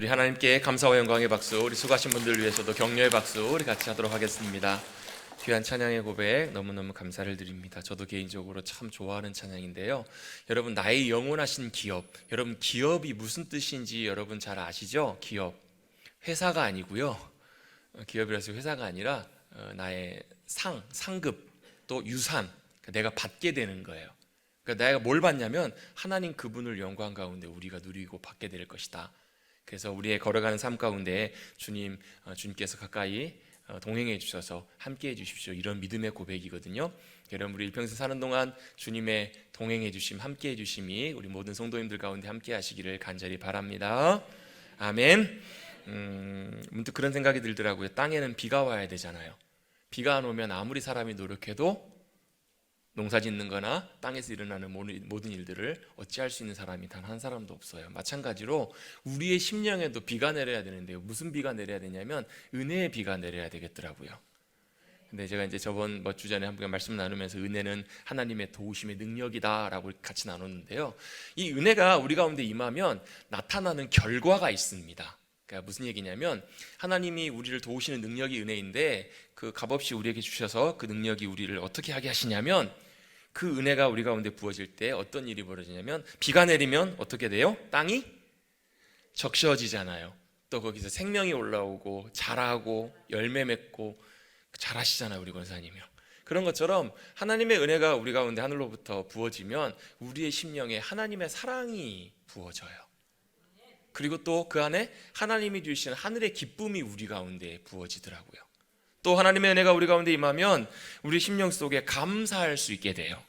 우리 하나님께 감사와 영광의 박수, 우리 수고하신 분들을 위해서도 격려의 박수 우리 같이 하도록 하겠습니다. 귀한 찬양의 고백 너무너무 감사를 드립니다. 저도 개인적으로 참 좋아하는 찬양인데요. 여러분, 나의 영원하신 기업, 여러분 기업이 무슨 뜻인지 여러분 잘 아시죠? 기업, 회사가 아니고요. 기업이라서 회사가 아니라 나의 상급 또 유산, 내가 받게 되는 거예요. 그러니까 내가 뭘 받냐면 하나님 그분을 영광 가운데 우리가 누리고 받게 될 것이다. 그래서 우리의 걸어가는 삶 가운데 주님께서 가까이 동행해 주셔서 함께 해 주십시오. 이런 믿음의 고백이거든요. 여러분, 우리 일평생 사는 동안 주님의 동행해 주심, 함께 해 주심이 우리 모든 성도님들 가운데 함께 하시기를 간절히 바랍니다. 아멘. 문득 그런 생각이 들더라고요. 땅에는 비가 와야 되잖아요. 비가 안 오면 아무리 사람이 노력해도 농사 짓는 거나 땅에서 일어나는 모든 일들을 어찌할 수 있는 사람이 단 한 사람도 없어요. 마찬가지로 우리의 심령에도 비가 내려야 되는데요. 무슨 비가 내려야 되냐면 은혜의 비가 내려야 되겠더라고요. 근데 제가 이제 저번 몇 주 전에 한번 말씀 나누면서 은혜는 하나님의 도우심의 능력이다라고 같이 나눴는데요. 이 은혜가 우리 가운데 임하면 나타나는 결과가 있습니다. 그러니까 무슨 얘기냐면 하나님이 우리를 도우시는 능력이 은혜인데 그 값없이 우리에게 주셔서 그 능력이 우리를 어떻게 하게 하시냐면 그 은혜가 우리 가운데 부어질 때 어떤 일이 벌어지냐면 비가 내리면 어떻게 돼요? 땅이 적셔지잖아요. 또 거기서 생명이 올라오고 자라고 열매 맺고 잘하시잖아요, 우리 권사님이요. 그런 것처럼 하나님의 은혜가 우리 가운데 하늘로부터 부어지면 우리의 심령에 하나님의 사랑이 부어져요. 그리고 또 그 안에 하나님이 주시는 하늘의 기쁨이 우리 가운데 부어지더라고요. 또 하나님의 은혜가 우리 가운데 임하면 우리 심령 속에 감사할 수 있게 돼요.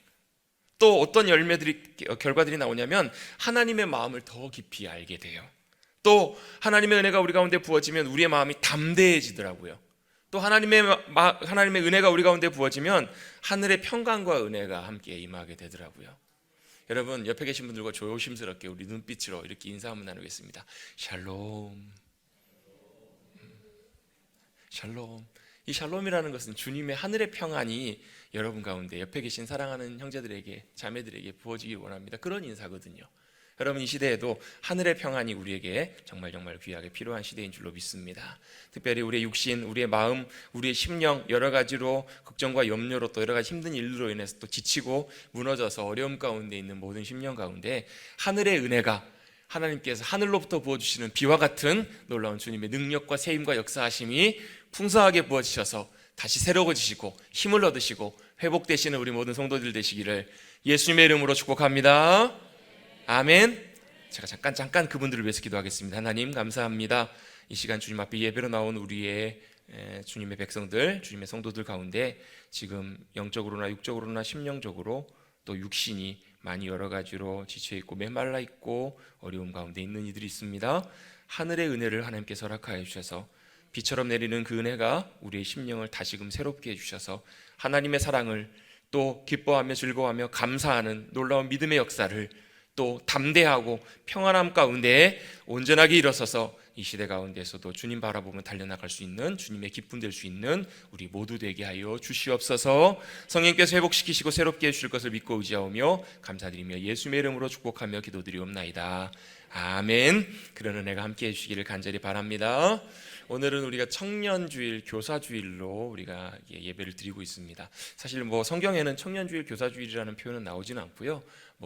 또 어떤 결과들이 나오냐면 하나님의 마음을 더 깊이 알게 돼요. 또 하나님의 은혜가 우리 가운데 부어지면 우리의 마음이 담대해지더라고요. 또 하나님의 은혜가 우리 가운데 부어지면 하늘의 평강과 은혜가 함께 임하게 되더라고요. 여러분, 옆에 계신 분들과 조심스럽게 우리 눈빛으로 이렇게 인사 한번 나누겠습니다. 샬롬. 샬롬. 이 샬롬이라는 것은 주님의 하늘의 평안이 여러분 가운데 옆에 계신 사랑하는 형제들에게, 자매들에게 부어지길 원합니다. 그런 인사거든요. 여러분, 이 시대에도 하늘의 평안이 우리에게 정말 귀하게 필요한 시대인 줄로 믿습니다. 특별히 우리의 육신, 우리의 마음, 우리의 심령, 여러 가지로 걱정과 염려로 또 여러 가지 힘든 일로 인해서 또 지치고 무너져서 어려움 가운데 있는 모든 심령 가운데 하늘의 은혜가, 하나님께서 하늘로부터 부어주시는 비와 같은 놀라운 주님의 능력과 세임과 역사하심이 풍성하게 부어지셔서 다시 새로워지시고 힘을 얻으시고 회복되시는 우리 모든 성도들 되시기를 예수님의 이름으로 축복합니다. 아멘. 제가 잠깐 그분들을 위해서 기도하겠습니다. 하나님, 감사합니다. 이 시간 주님 앞에 예배로 나온 우리의 주님의 백성들, 주님의 성도들 가운데 지금 영적으로나 육적으로나 심령적으로 또 육신이 많이 여러 가지로 지쳐있고 메말라 있고 어려움 가운데 있는 이들이 있습니다. 하늘의 은혜를 하나님께서 허락하여 주셔서 비처럼 내리는 그 은혜가 우리의 심령을 다시금 새롭게 해주셔서 하나님의 사랑을 또 기뻐하며 즐거워하며 감사하는 놀라운 믿음의 역사를 또 담대하고 평안함 가운데 온전하게 일어서서 이 시대 가운데서도 주님 바라보며 달려나갈 수 있는, 주님의 기쁨 될 수 있는 우리 모두 되게 하여 주시옵소서. 성령께서 회복시키시고 새롭게 해주실 것을 믿고 의지하오며 감사드리며 예수님의 이름으로 축복하며 기도드리옵나이다. 아멘. 그런 은혜가 함께 해주시기를 간절히 바랍니다. 오늘은 우리가 청년주일, 교사주일로 우리가 예배를 드리고 있습니다. 사실 성경에는 청년주일, 교사주일이라는 표현은 나오지는 않고요.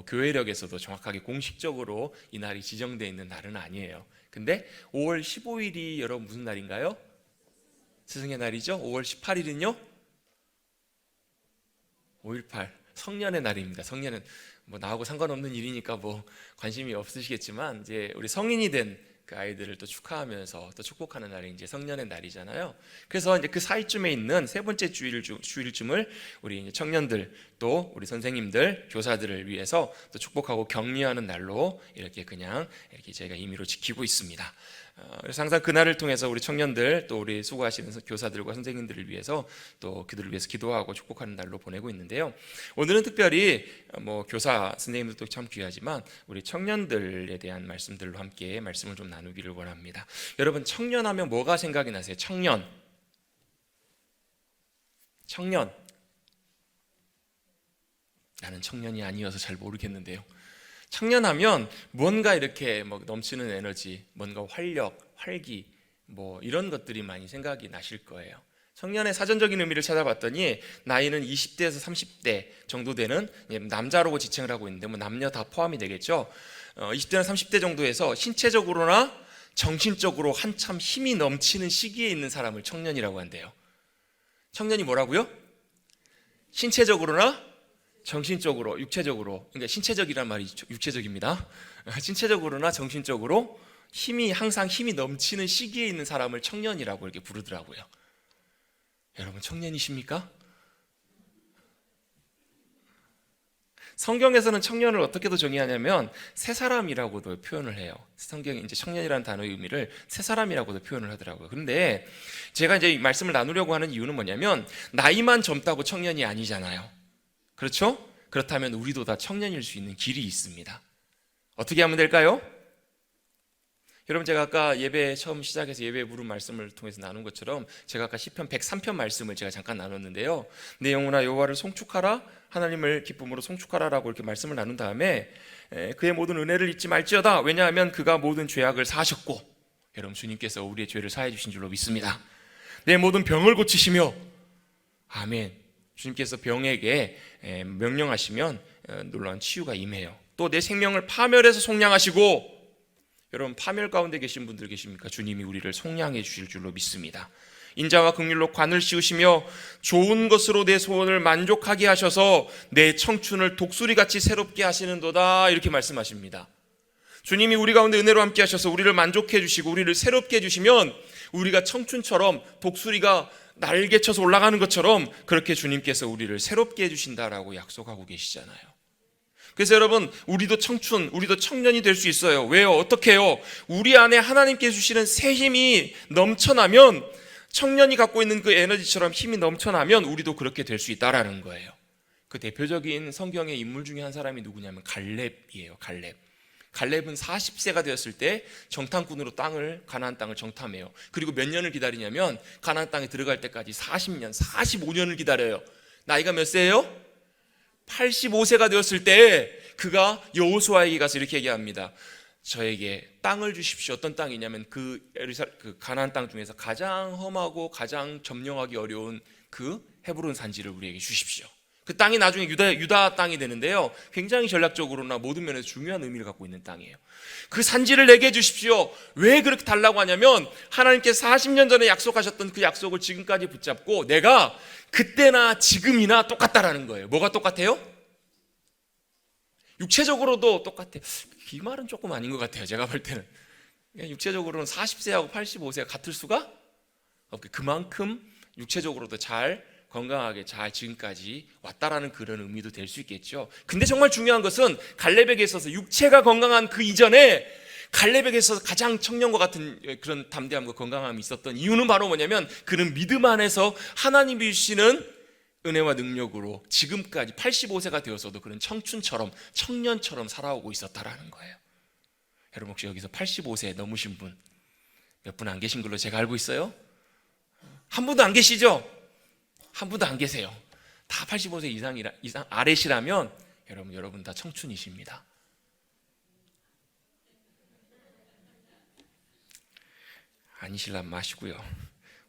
교회력에서도 정확하게 공식적으로 이 날이 지정되어 있는 날은 아니에요. 근데 5월 15일이 여러분 무슨 날인가요? 스승의 날이죠. 5월 18일은요? 5.18 성년의 날입니다. 성년은 나하고 상관없는 일이니까 관심이 없으시겠지만 이제 우리 성인이 된 그 아이들을 또 축하하면서 또 축복하는 날이 이제 성년의 날이잖아요. 그래서 이제 그 사이쯤에 있는 세 번째 주일쯤을 우리 이제 청년들 또 우리 선생님들, 교사들을 위해서 또 축복하고 격려하는 날로 이렇게 저희가 임의로 지키고 있습니다. 그래서 항상 그날을 통해서 우리 청년들 또 우리 수고하시는 교사들과 선생님들을 위해서 또 그들을 위해서 기도하고 축복하는 날로 보내고 있는데요. 오늘은 특별히 교사 선생님들도 참 귀하지만 우리 청년들에 대한 말씀들로 함께 말씀을 좀 나누기를 원합니다. 여러분, 청년하면 뭐가 생각이 나세요? 청년. 나는 청년이 아니어서 잘 모르겠는데요. 청년하면 뭔가 이렇게 뭐 넘치는 에너지, 뭔가 활력, 활기 뭐 이런 것들이 많이 생각이 나실 거예요. 청년의 사전적인 의미를 찾아봤더니 나이는 20대에서 30대 정도 되는 남자라고 지칭을 하고 있는데 뭐 남녀 다 포함이 되겠죠. 20대나 30대 정도에서 신체적으로나 정신적으로 한참 힘이 넘치는 시기에 있는 사람을 청년이라고 한대요. 청년이 뭐라고요? 신체적으로나 정신적으로, 육체적으로, 그러니까 신체적이란 말이 육체적입니다. 신체적으로나 정신적으로 항상 힘이 넘치는 시기에 있는 사람을 청년이라고 이렇게 부르더라고요. 여러분 청년이십니까? 성경에서는 청년을 어떻게도 정의하냐면 새 사람이라고도 표현을 해요. 성경이 이제 청년이라는 단어의 의미를 새 사람이라고도 표현을 하더라고요. 그런데 제가 이제 이 말씀을 나누려고 하는 이유는 뭐냐면 나이만 젊다고 청년이 아니잖아요. 그렇죠? 그렇다면 우리도 다 청년일 수 있는 길이 있습니다. 어떻게 하면 될까요? 여러분 제가 아까 예배 처음 시작해서 예배 부른 말씀을 통해서 나눈 것처럼 제가 아까 시편 103편 말씀을 제가 잠깐 나눴는데요. 내 영혼아 여호와를 송축하라, 하나님을 기쁨으로 송축하라라고 이렇게 말씀을 나눈 다음에 그의 모든 은혜를 잊지 말지어다. 왜냐하면 그가 모든 죄악을 사하셨고, 여러분 주님께서 우리의 죄를 사해 주신 줄로 믿습니다. 내 모든 병을 고치시며, 아멘. 주님께서 병에게 명령하시면 놀라운 치유가 임해요. 또 내 생명을 파멸해서 속량하시고, 여러분 파멸 가운데 계신 분들 계십니까? 주님이 우리를 속량해 주실 줄로 믿습니다. 인자와 긍휼로 관을 씌우시며 좋은 것으로 내 소원을 만족하게 하셔서 내 청춘을 독수리같이 새롭게 하시는도다, 이렇게 말씀하십니다. 주님이 우리 가운데 은혜로 함께 하셔서 우리를 만족해 주시고 우리를 새롭게 해주시면 우리가 청춘처럼 독수리가 날개쳐서 올라가는 것처럼 그렇게 주님께서 우리를 새롭게 해주신다라고 약속하고 계시잖아요. 그래서 여러분 우리도 청춘, 우리도 청년이 될 수 있어요. 왜요? 어떻게 해요? 우리 안에 하나님께 주시는 새 힘이 넘쳐나면, 청년이 갖고 있는 그 에너지처럼 힘이 넘쳐나면 우리도 그렇게 될 수 있다라는 거예요. 그 대표적인 성경의 인물 중에 한 사람이 누구냐면 갈렙이에요. 갈렙은 40세가 되었을 때 정탐꾼으로 가나안 땅을 정탐해요. 그리고 몇 년을 기다리냐면 가나안 땅에 들어갈 때까지 40년, 45년을 기다려요. 나이가 몇 세예요? 85세가 되었을 때 그가 여호수아에게 가서 이렇게 얘기합니다. 저에게 땅을 주십시오. 어떤 땅이냐면 그 가나안 땅 중에서 가장 험하고 가장 점령하기 어려운 그 헤브론 산지를 우리에게 주십시오. 그 땅이 나중에 유다 땅이 되는데요, 굉장히 전략적으로나 모든 면에서 중요한 의미를 갖고 있는 땅이에요. 그 산지를 내게 주십시오. 왜 그렇게 달라고 하냐면 하나님께서 40년 전에 약속하셨던 그 약속을 지금까지 붙잡고 내가 그때나 지금이나 똑같다라는 거예요. 뭐가 똑같아요? 육체적으로도 똑같아요. 이 말은 조금 아닌 것 같아요. 제가 볼 때는 육체적으로는 40세하고 85세가 같을 수가 없고, 그만큼 육체적으로도 건강하게 잘 지금까지 왔다라는 그런 의미도 될 수 있겠죠. 근데 정말 중요한 것은 갈렙에게 있어서 육체가 건강한 그 이전에 갈렙에게 있어서 가장 청년과 같은 그런 담대함과 건강함이 있었던 이유는 바로 뭐냐면 그는 믿음 안에서 하나님이 주시는 은혜와 능력으로 지금까지 85세가 되어서도 그는 청년처럼 살아오고 있었다라는 거예요. 여러분 혹시 여기서 85세 넘으신 분 몇 분 안 계신 걸로 제가 알고 있어요? 한 분도 안 계시죠? 한 분도 안 계세요. 다 85세 이상 아래시라면 여러분 다 청춘이십니다. 아니실라면 마시고요.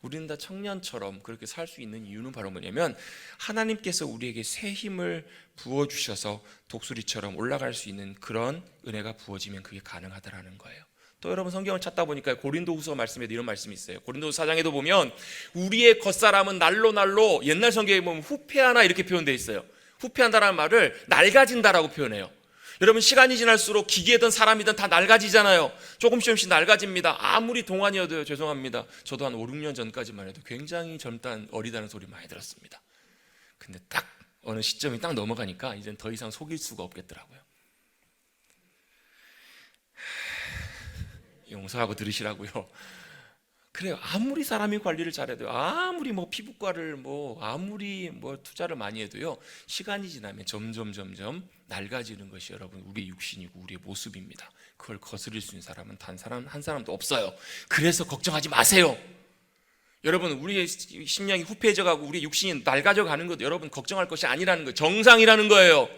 우리는 다 청년처럼 그렇게 살 수 있는 이유는 바로 뭐냐면 하나님께서 우리에게 새 힘을 부어주셔서 독수리처럼 올라갈 수 있는 그런 은혜가 부어지면 그게 가능하다라는 거예요. 또 여러분 성경을 찾다 보니까 고린도후서 말씀에도 이런 말씀이 있어요. 고린도후서 4장에도 보면 우리의 겉사람은 날로 옛날 성경에 보면 후패하나 이렇게 표현되어 있어요. 후패한다라는 말을 낡아진다라고 표현해요. 여러분 시간이 지날수록 기계든 사람이든 다 낡아지잖아요. 조금씩 낡아집니다. 아무리 동안이어도요. 죄송합니다. 저도 한 5, 6년 전까지만 해도 굉장히 어리다는 소리 많이 들었습니다. 근데 딱 어느 시점이 딱 넘어가니까 이젠 더 이상 속일 수가 없겠더라고요. 용서하고 들으시라고요. 그래요. 아무리 사람이 관리를 잘해도, 아무리 피부과를 아무리 투자를 많이 해도요, 시간이 지나면 점점 낡아지는 것이 여러분 우리의 육신이고 우리의 모습입니다. 그걸 거스릴 수 있는 사람은 한 사람도 없어요. 그래서 걱정하지 마세요. 여러분 우리의 심령이 후패해져가고 우리의 육신이 낡아져 가는 것도 여러분 걱정할 것이 아니라는 거예요. 정상이라는 거예요.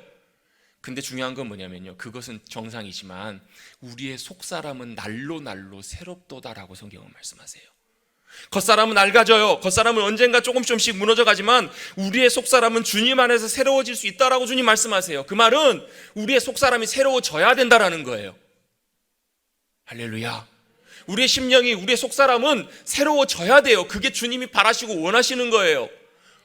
근데 중요한 건 뭐냐면요, 그것은 정상이지만 우리의 속사람은 날로 날로 새롭도다라고 성경은 말씀하세요. 겉사람은 낡아져요. 겉사람은 언젠가 조금씩 무너져 가지만 우리의 속사람은 주님 안에서 새로워질 수 있다라고 주님 말씀하세요. 그 말은 우리의 속사람이 새로워져야 된다라는 거예요. 할렐루야. 우리의 심령이, 우리의 속사람은 새로워져야 돼요. 그게 주님이 바라시고 원하시는 거예요.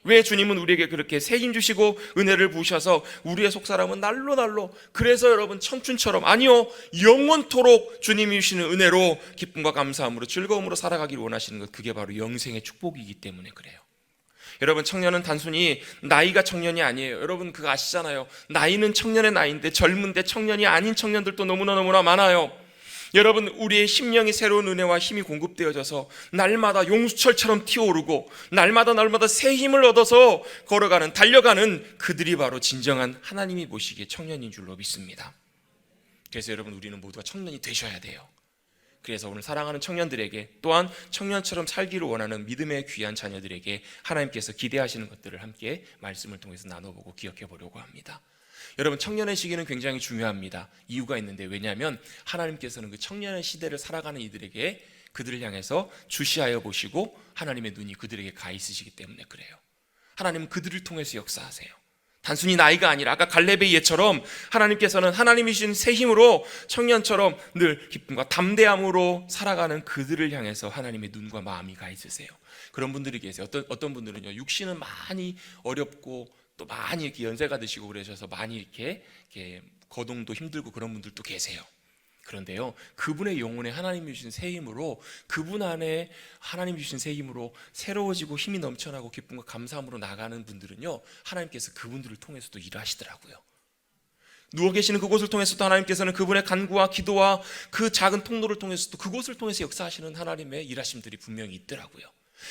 왜 주님은 우리에게 그렇게 새 힘 주시고 은혜를 부으셔서 우리의 속사람은 날로 날로, 그래서 여러분 청춘처럼, 아니요, 영원토록 주님이 주시는 은혜로 기쁨과 감사함으로 즐거움으로 살아가기를 원하시는 것, 그게 바로 영생의 축복이기 때문에 그래요. 여러분, 청년은 단순히 나이가 청년이 아니에요. 여러분 그거 아시잖아요. 나이는 청년의 나이인데 젊은데 청년이 아닌 청년들도 너무나 많아요. 여러분, 우리의 심령이 새로운 은혜와 힘이 공급되어져서 날마다 용수철처럼 튀어오르고 날마다 새 힘을 얻어서 걸어가는, 달려가는 그들이 바로 진정한 하나님이 보시기에 청년인 줄로 믿습니다. 그래서 여러분, 우리는 모두가 청년이 되셔야 돼요. 그래서 오늘 사랑하는 청년들에게, 또한 청년처럼 살기를 원하는 믿음의 귀한 자녀들에게 하나님께서 기대하시는 것들을 함께 말씀을 통해서 나눠보고 기억해 보려고 합니다. 여러분, 청년의 시기는 굉장히 중요합니다. 이유가 있는데, 왜냐하면 하나님께서는 그 청년의 시대를 살아가는 이들에게, 그들을 향해서 주시하여 보시고 하나님의 눈이 그들에게 가 있으시기 때문에 그래요. 하나님은 그들을 통해서 역사하세요. 단순히 나이가 아니라 아까 갈렙의 예처럼 하나님께서는 하나님이 주신 새 힘으로 청년처럼 늘 기쁨과 담대함으로 살아가는 그들을 향해서 하나님의 눈과 마음이 가 있으세요. 그런 분들이 계세요. 어떤 분들은요, 육신은 많이 어렵고 또 많이 이렇게 연세가 드시고 그러셔서 많이 이렇게 거동도 힘들고 그런 분들도 계세요. 그런데요, 그분의 영혼에 하나님이 주신 새 힘으로, 그분 안에 하나님이 주신 새 힘으로 새로워지고 힘이 넘쳐나고 기쁨과 감사함으로 나가는 분들은요, 하나님께서 그분들을 통해서도 일하시더라고요. 누워 계시는 그곳을 통해서도 하나님께서는 그분의 간구와 기도와 그 작은 통로를 통해서도, 그곳을 통해서 역사하시는 하나님의 일하심들이 분명히 있더라고요.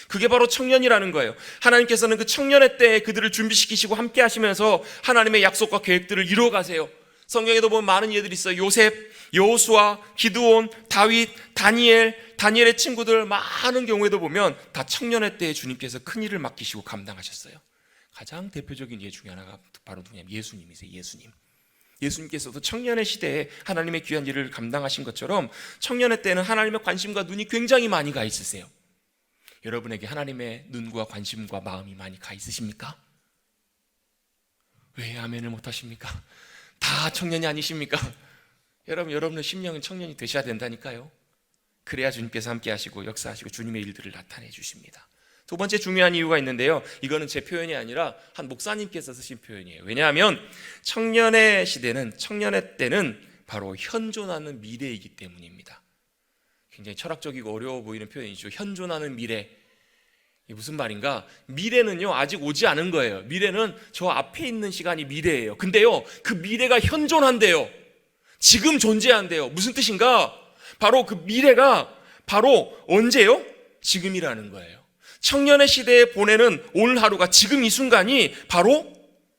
그게 바로 청년이라는 거예요. 하나님께서는 그 청년의 때에 그들을 준비시키시고 함께 하시면서 하나님의 약속과 계획들을 이루어가세요. 성경에도 보면 많은 예들이 있어요. 요셉, 여호수아, 기드온, 다윗, 다니엘의 친구들, 많은 경우에도 보면 다 청년의 때에 주님께서 큰 일을 맡기시고 감당하셨어요. 가장 대표적인 예 중에 하나가 바로 누구냐면 예수님이세요. 예수님께서도 청년의 시대에 하나님의 귀한 일을 감당하신 것처럼 청년의 때는 하나님의 관심과 눈이 굉장히 많이 가 있으세요. 여러분에게 하나님의 눈과 관심과 마음이 많이 가 있으십니까? 왜 아멘을 못하십니까? 다 청년이 아니십니까? 여러분의 심령은 청년이 되셔야 된다니까요. 그래야 주님께서 함께 하시고 역사하시고 주님의 일들을 나타내 주십니다. 두 번째 중요한 이유가 있는데요, 이거는 제 표현이 아니라 한 목사님께서 쓰신 표현이에요. 왜냐하면 청년의 시대는, 청년의 때는 바로 현존하는 미래이기 때문입니다. 굉장히 철학적이고 어려워 보이는 표현이죠. 현존하는 미래. 이게 무슨 말인가? 미래는요, 아직 오지 않은 거예요. 미래는 저 앞에 있는 시간이 미래예요. 근데요, 그 미래가 현존한대요. 지금 존재한대요. 무슨 뜻인가? 바로 그 미래가 바로 언제요? 지금이라는 거예요. 청년의 시대에 보내는 오늘 하루가, 지금 이 순간이 바로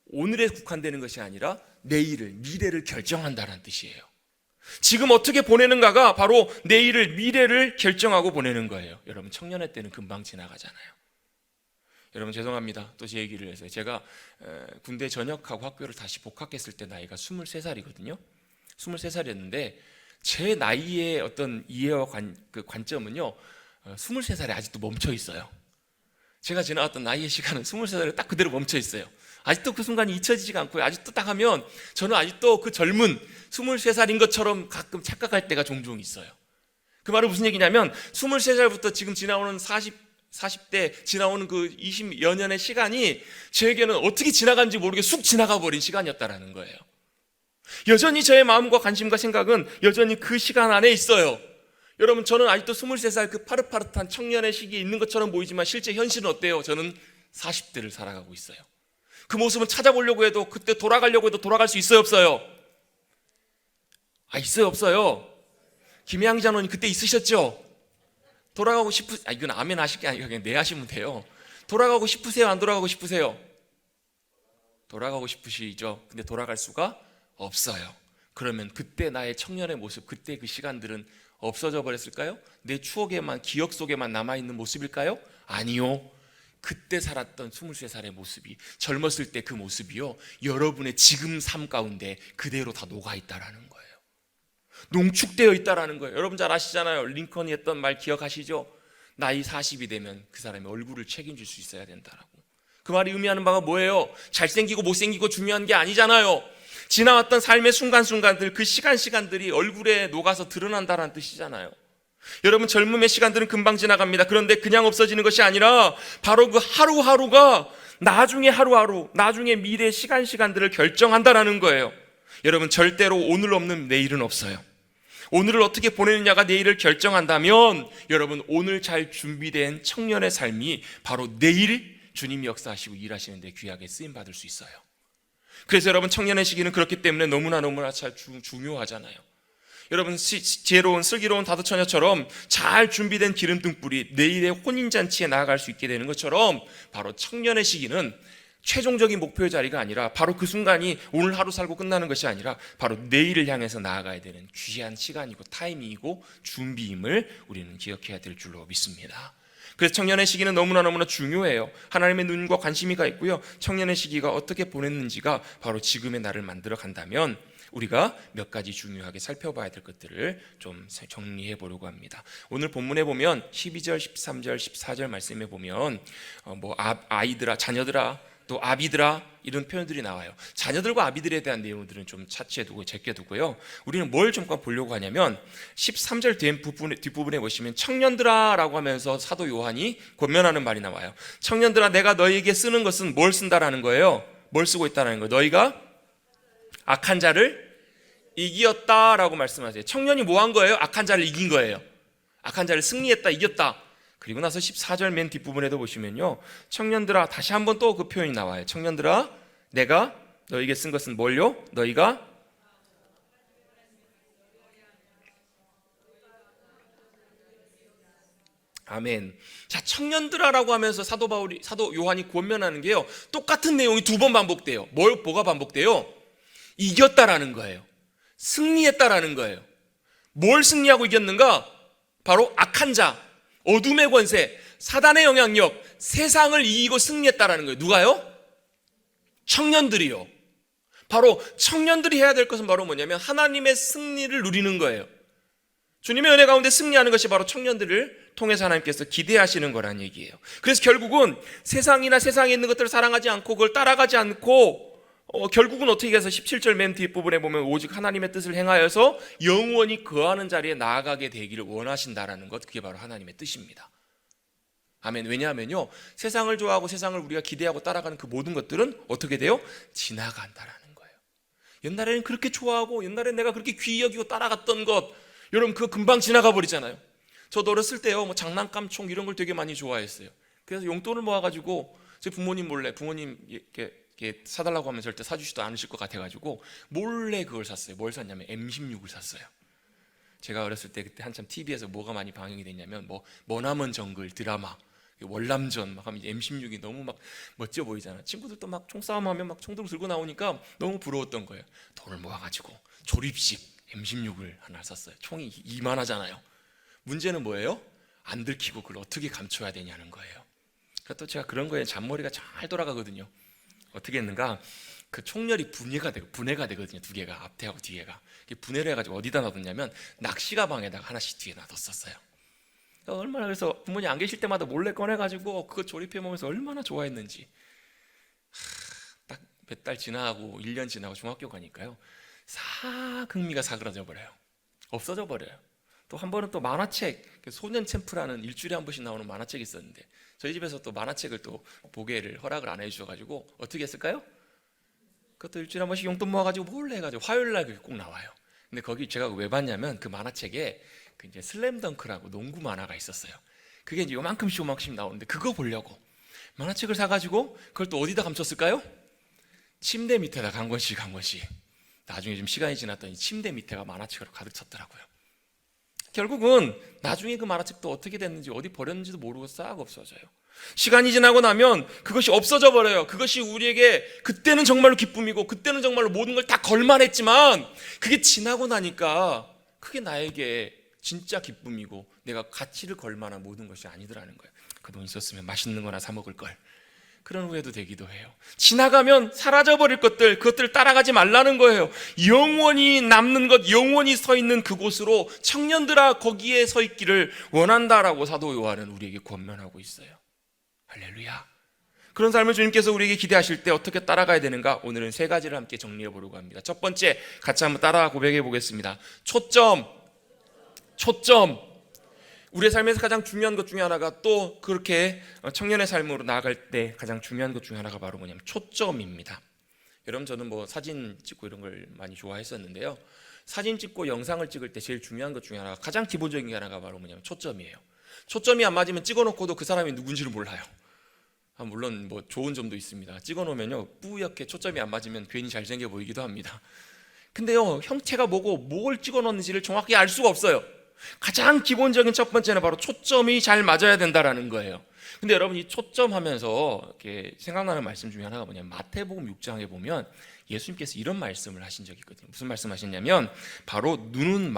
오늘에 국한되는 것이 아니라 내일을, 미래를 결정한다는 뜻이에요. 지금 어떻게 보내는가가 바로 내일을, 미래를 결정하고 보내는 거예요. 여러분, 청년의 때는 금방 지나가잖아요. 여러분, 죄송합니다. 또 제 얘기를 해서, 제가 군대 전역하고 학교를 다시 복학했을 때 나이가 23살이거든요. 23살이었는데 제 나이의 어떤 이해와 관점은요, 23살에 아직도 멈춰 있어요. 제가 지나왔던 나이의 시간은 23살에 딱 그대로 멈춰 있어요. 아직도 그 순간이 잊혀지지가 않고요. 아직도 딱 하면 저는 아직도 그 젊은 23살인 것처럼 가끔 착각할 때가 종종 있어요. 그 말은 무슨 얘기냐면 23살부터 지금 지나오는 40대 지나오는 그 20여 년의 시간이 저에게는 어떻게 지나간지 모르게 쑥 지나가 버린 시간이었다라는 거예요. 여전히 저의 마음과 관심과 생각은 여전히 그 시간 안에 있어요. 여러분, 저는 아직도 23살 그 파릇파릇한 청년의 시기에 있는 것처럼 보이지만 실제 현실은 어때요? 저는 40대를 살아가고 있어요. 그 모습은 찾아보려고 해도, 그때 돌아가려고 해도 돌아갈 수 있어요, 없어요? 있어요, 없어요? 김혜양 장로님 그때 있으셨죠? 돌아가고 이건 아멘 하실 게 아니라 그냥 네 하시면 돼요. 돌아가고 싶으세요? 안 돌아가고 싶으세요? 돌아가고 싶으시죠? 근데 돌아갈 수가 없어요. 그러면 그때 나의 청년의 모습, 그때 그 시간들은 없어져 버렸을까요? 내 추억에만, 기억 속에만 남아있는 모습일까요? 아니요. 그때 살았던 23살의 모습이, 젊었을 때 그 모습이요, 여러분의 지금 삶 가운데 그대로 다 녹아있다라는 거예요. 농축되어 있다라는 거예요. 여러분 잘 아시잖아요. 링컨이 했던 말 기억하시죠? 나이 40이 되면 그 사람의 얼굴을 책임질 수 있어야 된다라고. 그 말이 의미하는 바가 뭐예요? 잘생기고 못생기고 중요한 게 아니잖아요. 지나왔던 삶의 순간순간들, 그 시간들이 얼굴에 녹아서 드러난다는 뜻이잖아요. 여러분, 젊음의 시간들은 금방 지나갑니다. 그런데 그냥 없어지는 것이 아니라 바로 그 하루하루가 나중에 하루하루, 나중에 미래의 시간들을 결정한다라는 거예요. 여러분, 절대로 오늘 없는 내일은 없어요. 오늘을 어떻게 보내느냐가 내일을 결정한다면, 여러분, 오늘 잘 준비된 청년의 삶이 바로 내일 주님이 역사하시고 일하시는 데 귀하게 쓰임받을 수 있어요. 그래서 여러분, 청년의 시기는 그렇기 때문에 너무나 잘 중요하잖아요. 여러분, 지혜로운 슬기로운 다도처녀처럼 잘 준비된 기름등불이 내일의 혼인잔치에 나아갈 수 있게 되는 것처럼, 바로 청년의 시기는 최종적인 목표의 자리가 아니라 바로 그 순간이 오늘 하루 살고 끝나는 것이 아니라 바로 내일을 향해서 나아가야 되는 귀한 시간이고 타이밍이고 준비임을 우리는 기억해야 될 줄로 믿습니다. 그래서 청년의 시기는 너무나 중요해요. 하나님의 눈과 관심이가 있고요. 청년의 시기가 어떻게 보냈는지가 바로 지금의 나를 만들어 간다면 우리가 몇 가지 중요하게 살펴봐야 될 것들을 좀 정리해 보려고 합니다. 오늘 본문에 보면 12절, 13절, 14절 말씀에 보면 아이들아, 자녀들아, 또 아비들아, 이런 표현들이 나와요. 자녀들과 아비들에 대한 내용들은 좀 차치해두고 제껴두고요. 우리는 뭘 잠깐 보려고 하냐면 13절 뒷부분에 보시면 청년들아 라고 하면서 사도 요한이 권면하는 말이 나와요. 청년들아, 내가 너희에게 쓰는 것은 뭘 쓴다라는 거예요? 뭘 쓰고 있다는 거예요? 너희가 악한 자를 이기었다라고 말씀하세요. 청년이 뭐 한 거예요? 악한 자를 이긴 거예요. 악한 자를 승리했다, 이겼다. 그리고 나서 14절 맨 뒷부분에도 보시면요, 청년들아, 다시 한번 또 그 표현이 나와요. 청년들아, 내가 너에게 쓴 것은 뭘요? 너희가 아멘. 자, 청년들아라고 하면서 사도 요한이 권면하는 게요, 똑같은 내용이 두 번 반복돼요. 뭐가 반복돼요? 이겼다라는 거예요. 승리했다라는 거예요. 뭘 승리하고 이겼는가? 바로 악한 자, 어둠의 권세, 사단의 영향력, 세상을 이기고 승리했다라는 거예요. 누가요? 청년들이요. 바로 청년들이 해야 될 것은 바로 뭐냐면 하나님의 승리를 누리는 거예요. 주님의 은혜 가운데 승리하는 것이 바로 청년들을 통해서 하나님께서 기대하시는 거란 얘기예요. 그래서 결국은 세상이나 세상에 있는 것들을 사랑하지 않고 그걸 따라가지 않고 결국은 어떻게 해서 17절 맨 뒷부분에 보면 오직 하나님의 뜻을 행하여서 영원히 거하는 자리에 나아가게 되기를 원하신다라는 것, 그게 바로 하나님의 뜻입니다. 아멘. 왜냐하면요, 세상을 좋아하고 세상을 우리가 기대하고 따라가는 그 모든 것들은 어떻게 돼요? 지나간다라는 거예요. 옛날에는 그렇게 좋아하고 옛날에 내가 그렇게 귀히 여기고 따라갔던 것, 여러분 그거 금방 지나가 버리잖아요. 저도 어렸을 때요, 장난감 총 이런 걸 되게 많이 좋아했어요. 그래서 용돈을 모아가지고 제 부모님 몰래, 부모님 이렇게 사달라고 하면 절대 사주지도 않으실 것 같아가지고 몰래 그걸 샀어요. 뭘 샀냐면 M16을 샀어요. 제가 어렸을 때 그때 한참 TV에서 뭐가 많이 방영이 됐냐면 머나먼 정글 드라마, 월남전 막 하면 M16이 너무 막 멋져 보이잖아. 친구들도 막 총싸움하면 막 총들 들고 나오니까 너무 부러웠던 거예요. 돈을 모아가지고 조립식 M16을 하나 샀어요. 총이 이만하잖아요. 문제는 뭐예요? 안 들키고 그걸 어떻게 감춰야 되냐는 거예요. 그러니까 또 제가 그런 거에 잔머리가 잘 돌아가거든요. 어떻게 했는가? 그 총열이 분해가 되거든요. 두 개가, 앞에하고 뒤에가. 분해를 해가지고 어디다 놔뒀냐면 낚시 가방에다가 하나씩 뒤에 놔뒀었어요. 얼마나, 그래서 부모님 안 계실 때마다 몰래 꺼내가지고 그거 조립해 보면서 얼마나 좋아했는지. 딱 몇 달 지나고 1년 지나고 중학교 가니까요, 흥미가 사그라져 버려요. 없어져 버려요. 또 한 번은 또 만화책, 소년 챔프라는 일주일에 한 번씩 나오는 만화책이 있었는데 저희 집에서 또 만화책을 또 보게를 허락을 안 해주셔가지고 어떻게 했을까요? 그것도 일주일에 한 번씩 용돈 모아가지고 몰래 해가지고 화요일날 그게 꼭 나와요. 근데 거기 제가 왜 봤냐면 그 만화책에 그 이제 슬램덩크라고 농구 만화가 있었어요. 그게 이제 요만큼씩 나오는데 그거 보려고 만화책을 사가지고 그걸 또 어디다 감췄을까요? 침대 밑에다 한 권씩 나중에 좀 시간이 지났더니 침대 밑에가 만화책으로 가득 찼더라고요. 결국은 나중에 그 만화책도 어떻게 됐는지 어디 버렸는지도 모르고 싹 없어져요. 시간이 지나고 나면 그것이 없어져 버려요. 그것이 우리에게 그때는 정말로 기쁨이고 그때는 정말로 모든 걸 다 걸만했지만 그게 지나고 나니까 그게 나에게 진짜 기쁨이고 내가 가치를 걸 만한 모든 것이 아니더라는 거예요. 그 돈 있었으면 맛있는 거나 사 먹을 걸. 그런 후회도 되기도 해요. 지나가면 사라져버릴 것들, 그것들을 따라가지 말라는 거예요. 영원히 남는 것, 영원히 서 있는 그곳으로 청년들아 거기에 서 있기를 원한다라고 사도 요한은 우리에게 권면하고 있어요. 할렐루야. 그런 삶을 주님께서 우리에게 기대하실 때 어떻게 따라가야 되는가? 오늘은 세 가지를 함께 정리해 보려고 합니다. 첫 번째, 같이 한번 따라 고백해 보겠습니다. 초점. 우리의 삶에서 가장 중요한 것 중에 하나가, 또 그렇게 청년의 삶으로 나아갈 때 가장 중요한 것 중에 하나가 바로 뭐냐면 초점입니다. 여러분, 저는 뭐 사진 찍고 이런 걸 많이 좋아했었는데요, 사진 찍고 영상을 찍을 때 제일 중요한 것 중에 하나가, 가장 기본적인 게 하나가 바로 뭐냐면 초점이에요. 초점이 안 맞으면 찍어놓고도 그 사람이 누군지를 몰라요. 물론 뭐 좋은 점도 있습니다. 찍어놓으면요, 뿌옇게 초점이 안 맞으면 괜히 잘생겨 보이기도 합니다. 근데요, 형태가 뭐고 뭘 찍어놓는지를 정확히 알 수가 없어요. 가장 기본적인 첫 번째는 바로 초점이 잘 맞아야 된다라는 거예요. 근데 여러분, 이 초점하면서 이렇게 생각나는 말씀 중에 하나가 뭐냐면, 마태복음 6장에 보면 예수님께서 이런 말씀을 하신 적이 있거든요. 무슨 말씀 하셨냐면, 바로 눈은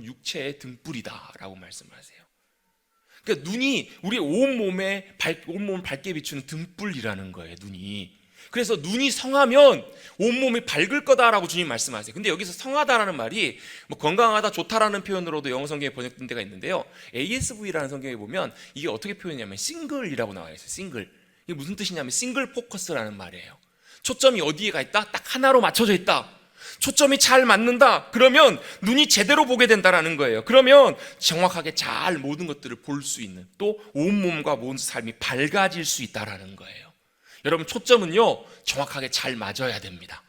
육체의 등불이다라고 말씀을 하세요. 그러니까 눈이 우리 온몸을 밝게 비추는 등불이라는 거예요, 눈이. 그래서 눈이 성하면 온몸이 밝을 거다라고 주님 말씀하세요. 근데 여기서 성하다라는 말이 뭐 건강하다, 좋다라는 표현으로도 영어 성경에 번역된 데가 있는데요, ASV라는 성경에 보면 이게 어떻게 표현하냐면 싱글이라고 나와 있어요. 싱글. 이게 무슨 뜻이냐면 싱글 포커스라는 말이에요. 초점이 어디에 있다? 딱 하나로 맞춰져 있다. 초점이 잘 맞는다. 그러면 눈이 제대로 보게 된다라는 거예요. 그러면 정확하게 잘 모든 것들을 볼 수 있는, 또 온몸과 모든 삶이 밝아질 수 있다라는 거예요. 여러분, 초점은요, 정확하게 잘 맞아야 됩니다.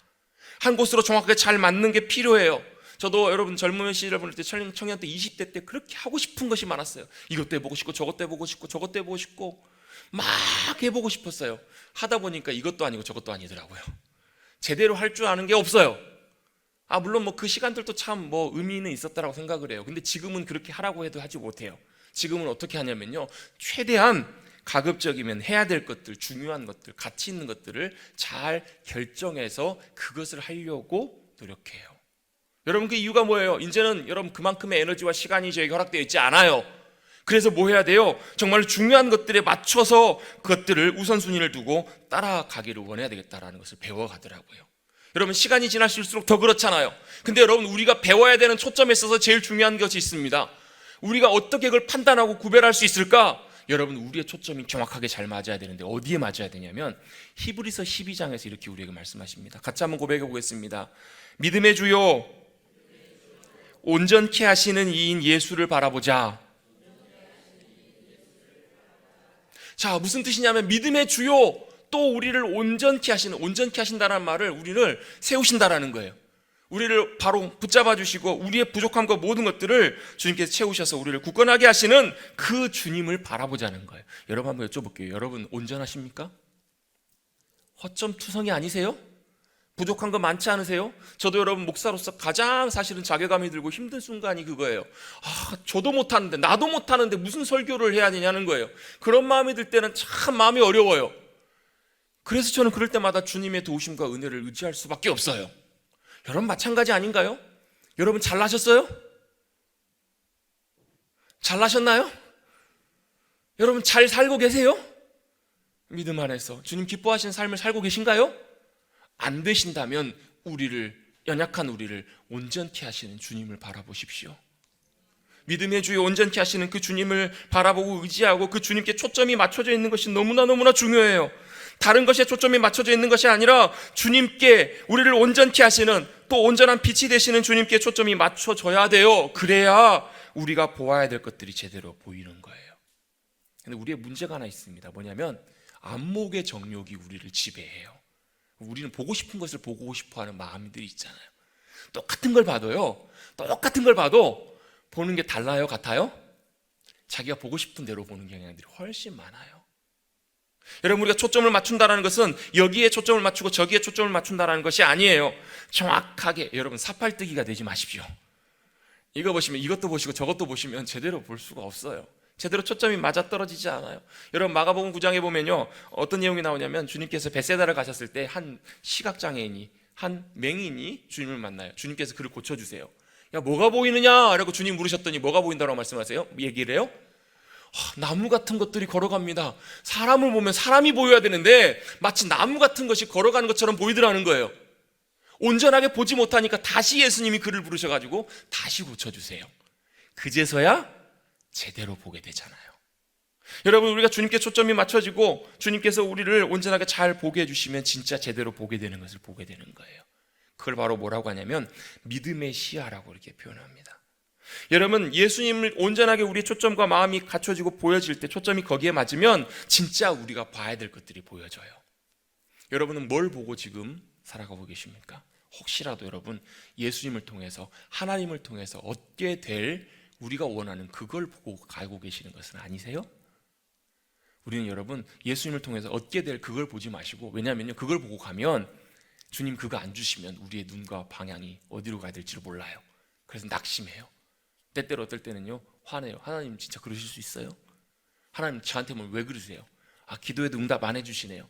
한 곳으로 정확하게 잘 맞는 게 필요해요. 저도 여러분 젊은 시절을 보낼 때, 청년 때 20대 때 그렇게 하고 싶은 것이 많았어요. 이것도 해보고 싶고 저것도 해보고 싶고 저것도 해보고 싶고 막 해보고 싶었어요. 하다 보니까 이것도 아니고 저것도 아니더라고요. 제대로 할 줄 아는 게 없어요. 물론 뭐 그 시간들도 참 뭐 의미는 있었다라고 생각을 해요. 근데 지금은 그렇게 하라고 해도 하지 못해요. 지금은 어떻게 하냐면요, 최대한 가급적이면 해야 될 것들, 중요한 것들, 가치 있는 것들을 잘 결정해서 그것을 하려고 노력해요. 여러분, 그 이유가 뭐예요? 이제는 여러분 그만큼의 에너지와 시간이 저에게 허락되어 있지 않아요. 그래서 뭐 해야 돼요? 정말 중요한 것들에 맞춰서 그것들을 우선순위를 두고 따라가기를 원해야 되겠다라는 것을 배워가더라고요. 여러분, 시간이 지날수록 더 그렇잖아요. 근데 여러분, 우리가 배워야 되는 초점에 있어서 제일 중요한 것이 있습니다. 우리가 어떻게 그걸 판단하고 구별할 수 있을까? 여러분, 우리의 초점이 정확하게 잘 맞아야 되는데 어디에 맞아야 되냐면, 히브리서 12장에서 이렇게 우리에게 말씀하십니다. 같이 한번 고백해 보겠습니다. 믿음의 주요 온전케 하시는 이인 예수를 바라보자. 자, 무슨 뜻이냐면, 믿음의 주요, 또 우리를 온전케 하신다는 말을 우리를 세우신다라는 거예요. 우리를 바로 붙잡아 주시고 우리의 부족한 것 모든 것들을 주님께서 채우셔서 우리를 굳건하게 하시는 그 주님을 바라보자는 거예요. 여러분, 한번 여쭤볼게요. 여러분, 온전하십니까? 허점투성이 아니세요? 부족한 거 많지 않으세요? 저도 여러분, 목사로서 가장 사실은 자괴감이 들고 힘든 순간이 그거예요. 저도 못하는데, 나도 못하는데 무슨 설교를 해야 되냐는 거예요. 그런 마음이 들 때는 참 마음이 어려워요. 그래서 저는 그럴 때마다 주님의 도우심과 은혜를 의지할 수밖에 없어요. 여러분, 마찬가지 아닌가요? 여러분, 잘나셨어요? 잘나셨나요? 여러분, 잘 살고 계세요? 믿음 안에서 주님 기뻐하시는 삶을 살고 계신가요? 안 되신다면 연약한 우리를 온전케 하시는 주님을 바라보십시오. 믿음의 주여 온전케 하시는 그 주님을 바라보고 의지하고 그 주님께 초점이 맞춰져 있는 것이 너무나 중요해요. 다른 것에 초점이 맞춰져 있는 것이 아니라 주님께, 우리를 온전케 하시는, 또 온전한 빛이 되시는 주님께 초점이 맞춰져야 돼요. 그래야 우리가 보아야 될 것들이 제대로 보이는 거예요. 근데 우리의 문제가 하나 있습니다. 뭐냐면, 안목의 정욕이 우리를 지배해요. 우리는 보고 싶은 것을 보고 싶어하는 마음들이 있잖아요. 똑같은 걸 봐도 보는 게 달라요? 같아요? 자기가 보고 싶은 대로 보는 경향들이 훨씬 많아요. 여러분, 우리가 초점을 맞춘다는 것은 여기에 초점을 맞추고 저기에 초점을 맞춘다는 것이 아니에요. 정확하게, 여러분, 사팔뜨기가 되지 마십시오. 이거 보시면 이것도 보시고 저것도 보시면 제대로 볼 수가 없어요. 제대로 초점이 맞아떨어지지 않아요. 여러분, 마가복음 9장에 보면요, 어떤 내용이 나오냐면, 주님께서 벳세다를 가셨을 때 한 시각장애인이, 한 맹인이 주님을 만나요. 주님께서 그를 고쳐주세요. 야, 뭐가 보이느냐? 라고 주님 물으셨더니 뭐가 보인다고 말씀하세요? 얘기를 해요? 나무 같은 것들이 걸어갑니다. 사람을 보면 사람이 보여야 되는데 마치 나무 같은 것이 걸어가는 것처럼 보이더라는 거예요. 온전하게 보지 못하니까 다시 예수님이 그를 부르셔가지고 다시 고쳐주세요. 그제서야 제대로 보게 되잖아요. 여러분, 우리가 주님께 초점이 맞춰지고 주님께서 우리를 온전하게 잘 보게 해주시면 진짜 제대로 보게 되는 것을 보게 되는 거예요. 그걸 바로 뭐라고 하냐면 믿음의 시야라고 이렇게 표현합니다. 여러분, 예수님을 온전하게 우리의 초점과 마음이 갖춰지고 보여질 때, 초점이 거기에 맞으면 진짜 우리가 봐야 될 것들이 보여져요. 여러분은 뭘 보고 지금 살아가고 계십니까? 혹시라도 여러분 예수님을 통해서, 하나님을 통해서 얻게 될 우리가 원하는 그걸 보고 가고 계시는 것은 아니세요? 우리는 여러분 예수님을 통해서 얻게 될 그걸 보지 마시고, 왜냐하면요, 그걸 보고 가면 주님 그거 안 주시면 우리의 눈과 방향이 어디로 가야 될지를 몰라요. 그래서 낙심해요. 때때로 어떨 때는요 화내요. 하나님 진짜 그러실 수 있어요? 하나님 저한테 왜 그러세요? 기도에도 응답 안 해주시네요.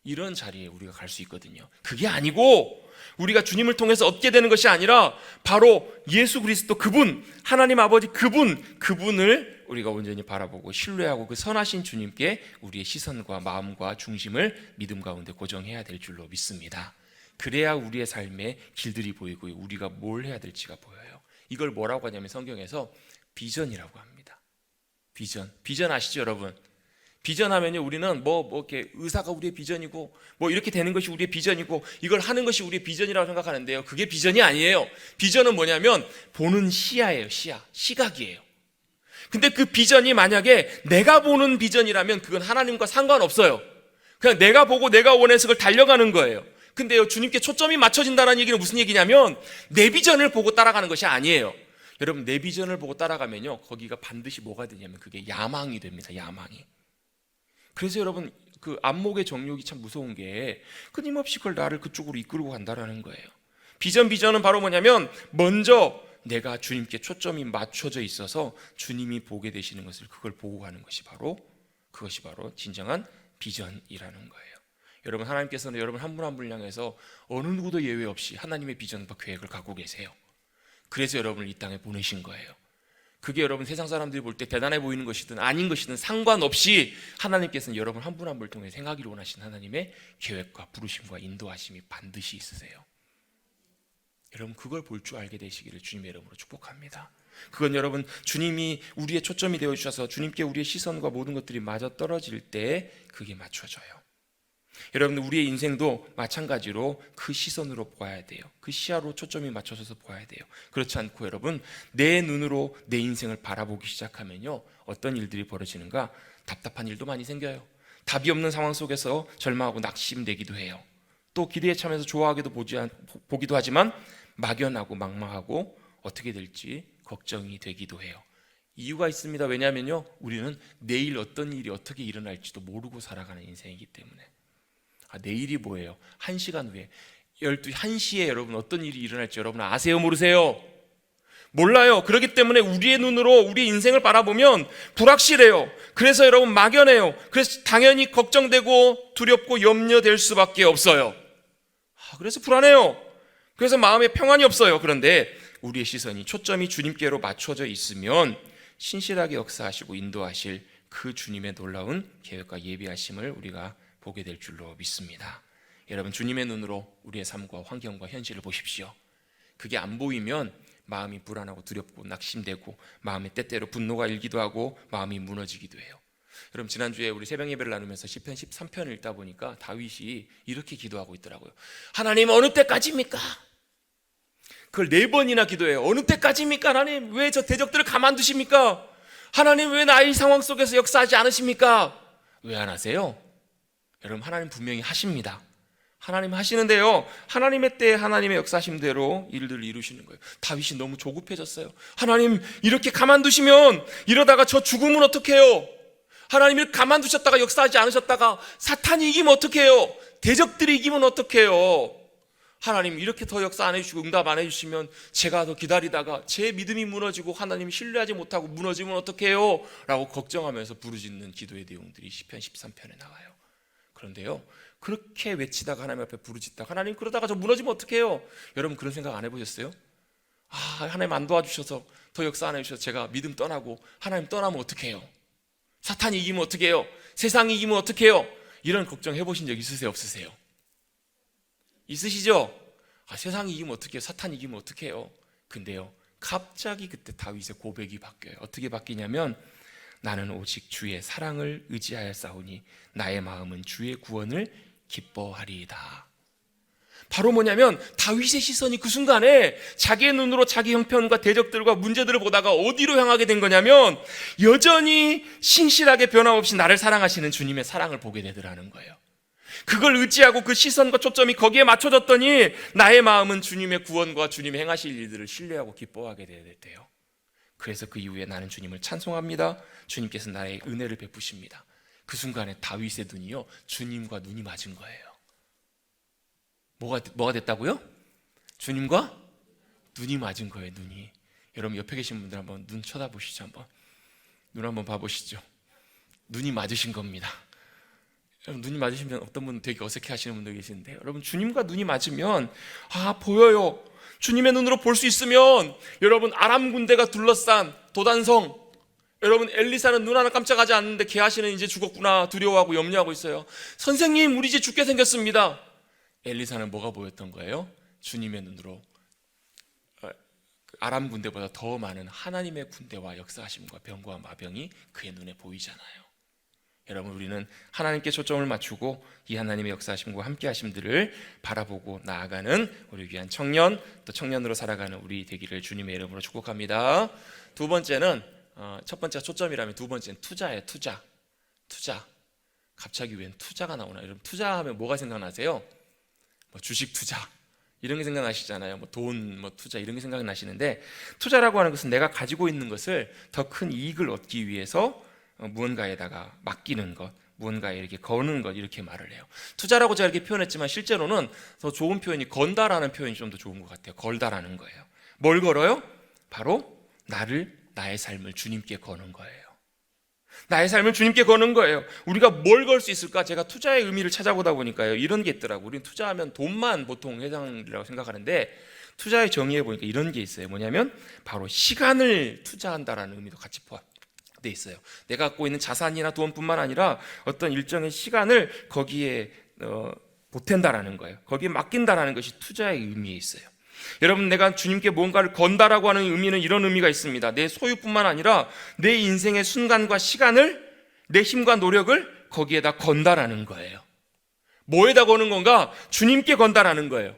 이런 자리에 우리가 갈 수 있거든요. 그게 아니고 우리가 주님을 통해서 얻게 되는 것이 아니라 바로 예수 그리스도 그분, 하나님 아버지 그분을 우리가 온전히 바라보고 신뢰하고 그 선하신 주님께 우리의 시선과 마음과 중심을 믿음 가운데 고정해야 될 줄로 믿습니다. 그래야 우리의 삶에 길들이 보이고 우리가 뭘 해야 될지가 보여요. 이걸 뭐라고 하냐면 성경에서 비전이라고 합니다. 비전 아시죠, 여러분? 비전하면요, 우리는 이렇게 의사가 우리의 비전이고, 이렇게 되는 것이 우리의 비전이고, 이걸 하는 것이 우리의 비전이라고 생각하는데요. 그게 비전이 아니에요. 비전은 뭐냐면, 보는 시야예요, 시각이에요. 근데 그 비전이 만약에 내가 보는 비전이라면 그건 하나님과 상관없어요. 그냥 내가 보고 내가 원해서 그걸 달려가는 거예요. 근데요, 주님께 초점이 맞춰진다는 얘기는 무슨 얘기냐면, 내 비전을 보고 따라가는 것이 아니에요. 여러분, 내 비전을 보고 따라가면요, 거기가 반드시 뭐가 되냐면, 그게 야망이 됩니다, 야망이. 그래서 여러분, 그 안목의 정욕이 참 무서운 게 끊임없이 그걸 나를 그쪽으로 이끌고 간다라는 거예요. 비전은 바로 뭐냐면, 먼저 내가 주님께 초점이 맞춰져 있어서 주님이 보게 되시는 것을 그걸 보고 가는 것이 그것이 바로 진정한 비전이라는 거예요. 여러분, 하나님께서는 여러분 한 분 한 분을 향해서 어느 누구도 예외 없이 하나님의 비전과 계획을 갖고 계세요. 그래서 여러분을 이 땅에 보내신 거예요. 그게 여러분 세상 사람들이 볼 때 대단해 보이는 것이든 아닌 것이든 상관없이 하나님께서는 여러분 한 분 한 분을 통해 생각을 원하신 하나님의 계획과 부르심과 인도하심이 반드시 있으세요. 여러분, 그걸 볼 줄 알게 되시기를 주님의 이름으로 축복합니다. 그건 여러분 주님이 우리의 초점이 되어주셔서 주님께 우리의 시선과 모든 것들이 맞아떨어질 때 그게 맞춰져요. 여러분들, 우리의 인생도 마찬가지로 그 시선으로 보아야 돼요. 그 시야로 초점이 맞춰져서 보아야 돼요. 그렇지 않고 여러분 내 눈으로 내 인생을 바라보기 시작하면요, 어떤 일들이 벌어지는가? 답답한 일도 많이 생겨요. 답이 없는 상황 속에서 절망하고 낙심되기도 해요. 또 기대에 참여해서 좋아하기도 보기도 하지만 막연하고 막막하고 어떻게 될지 걱정이 되기도 해요. 이유가 있습니다. 왜냐하면요, 우리는 내일 어떤 일이 어떻게 일어날지도 모르고 살아가는 인생이기 때문에. 내일이 뭐예요? 1시간 후에 1시에 여러분 어떤 일이 일어날지 여러분 아세요? 모르세요? 몰라요. 그렇기 때문에 우리의 눈으로 우리 인생을 바라보면 불확실해요. 그래서 여러분 막연해요. 그래서 당연히 걱정되고 두렵고 염려될 수밖에 없어요. 그래서 불안해요. 그래서 마음에 평안이 없어요. 그런데 우리의 시선이 초점이 주님께로 맞춰져 있으면 신실하게 역사하시고 인도하실 그 주님의 놀라운 계획과 예비하심을 우리가 보게 될 줄로 믿습니다. 여러분, 주님의 눈으로 우리의 삶과 환경과 현실을 보십시오. 그게 안 보이면 마음이 불안하고 두렵고 낙심되고 마음에 때때로 분노가 일기도 하고 마음이 무너지기도 해요. 여러분, 지난주에 우리 새벽 예배를 나누면서 시편 13편을 읽다 보니까 다윗이 이렇게 기도하고 있더라고요. 하나님, 어느 때까지입니까? 그걸 4번이나 기도해요. 어느 때까지입니까? 하나님, 왜 저 대적들을 가만두십니까? 하나님, 왜 나의 상황 속에서 역사하지 않으십니까? 왜 안 하세요? 여러분, 하나님 분명히 하십니다. 하나님 하시는데요, 하나님의 때에 하나님의 역사하심대로 일들을 이루시는 거예요. 다윗이 너무 조급해졌어요. 하나님, 이렇게 가만두시면 이러다가 저 죽으면 어떡해요? 하나님이 가만두셨다가 역사하지 않으셨다가 사탄이 이기면 어떡해요? 대적들이 이기면 어떡해요? 하나님, 이렇게 더 역사 안 해주시고 응답 안 해주시면 제가 더 기다리다가 제 믿음이 무너지고 하나님이 신뢰하지 못하고 무너지면 어떡해요? 라고 걱정하면서 부르짖는 기도의 내용들이 시편 13편에 나와요. 그런데요, 그렇게 외치다가 하나님 앞에 부르짖다가 하나님, 그러다가 저 무너지면 어떡해요? 여러분, 그런 생각 안 해보셨어요? 하나님 안 도와주셔서 더 역사 안 해주셔서 제가 믿음 떠나고 하나님 떠나면 어떡해요? 사탄이 이기면 어떻게 해요? 세상이 이기면 어떻게 해요? 이런 걱정 해보신 적 있으세요? 없으세요? 있으시죠? 세상이 이기면 어떻게 해요? 사탄이 이기면 어떻게 해요? 근데요, 갑자기 그때 다윗의 고백이 바뀌어요. 어떻게 바뀌냐면, 나는 오직 주의 사랑을 의지하여 싸우니 나의 마음은 주의 구원을 기뻐하리이다. 바로 뭐냐면, 다윗의 시선이 그 순간에 자기의 눈으로 자기 형편과 대적들과 문제들을 보다가 어디로 향하게 된 거냐면, 여전히 신실하게 변함없이 나를 사랑하시는 주님의 사랑을 보게 되더라는 거예요. 그걸 의지하고 그 시선과 초점이 거기에 맞춰졌더니 나의 마음은 주님의 구원과 주님의 행하실 일들을 신뢰하고 기뻐하게 돼요. 그래서 그 이후에 나는 주님을 찬송합니다. 주님께서 나의 은혜를 베푸십니다. 그 순간에 다윗의 눈이요, 주님과 눈이 맞은 거예요. 뭐가 됐다고요? 주님과 눈이 맞은 거예요. 눈이. 여러분 옆에 계신 분들 한번 눈 쳐다보시죠. 눈 한번 봐보시죠. 눈이 맞으신 겁니다. 여러분 눈이 맞으시면 어떤 분은 되게 어색해 하시는 분들 계시는데, 여러분 주님과 눈이 맞으면 보여요. 주님의 눈으로 볼 수 있으면, 여러분 아람 군대가 둘러싼 도단성, 여러분 엘리사는 눈 하나 깜짝하지 않는데 게하시는 이제 죽었구나 두려워하고 염려하고 있어요. 선생님, 우리 이제 죽게 생겼습니다. 엘리사는 뭐가 보였던 거예요? 주님의 눈으로 아람 군대보다 더 많은 하나님의 군대와 역사하심과 병과 마병이 그의 눈에 보이잖아요. 여러분, 우리는 하나님께 초점을 맞추고 이 하나님의 역사하심과 함께 하심들을 바라보고 나아가는 우리 귀한 청년, 또 청년으로 살아가는 우리 되기를 주님의 이름으로 축복합니다. 두 번째는, 첫 번째가 초점이라면 두 번째는 투자예요. 투자. 갑자기 웬 투자가 나오나? 여러분 투자하면 뭐가 생각나세요? 주식 투자 이런 게 생각나시잖아요. 돈 투자 이런 게 생각나시는데, 투자라고 하는 것은 내가 가지고 있는 것을 더 큰 이익을 얻기 위해서 무언가에다가 맡기는 것, 무언가에 이렇게 거는 것, 이렇게 말을 해요. 투자라고 제가 이렇게 표현했지만 실제로는 더 좋은 표현이 건다라는 표현이 좀 더 좋은 것 같아요. 걸다라는 거예요. 뭘 걸어요? 바로 나의 삶을 주님께 거는 거예요. 나의 삶을 주님께 거는 거예요. 우리가 뭘 걸 수 있을까? 제가 투자의 의미를 찾아보다 보니까요, 이런 게 있더라고요. 우리는 투자하면 돈만 보통 해당이라고 생각하는데, 투자의 정의에 보니까 이런 게 있어요. 뭐냐면 바로 시간을 투자한다라는 의미도 같이 포함돼 있어요. 내가 갖고 있는 자산이나 돈뿐만 아니라 어떤 일정의 시간을 거기에 보탠다라는 거예요. 거기에 맡긴다라는 것이 투자의 의미에 있어요. 여러분, 내가 주님께 뭔가를 건다라고 하는 의미는 이런 의미가 있습니다. 내 소유뿐만 아니라 내 인생의 순간과 시간을, 내 힘과 노력을 거기에다 건다라는 거예요. 뭐에다 거는 건가? 주님께 건다라는 거예요.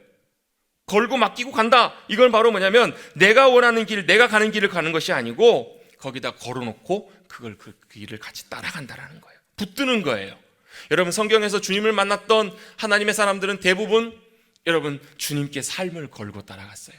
걸고 맡기고 간다. 이건 바로 뭐냐면 내가 원하는 길, 내가 가는 길을 가는 것이 아니고 거기다 걸어놓고 그 길을 같이 따라간다라는 거예요. 붙드는 거예요. 여러분, 성경에서 주님을 만났던 하나님의 사람들은 대부분 여러분 주님께 삶을 걸고 따라갔어요.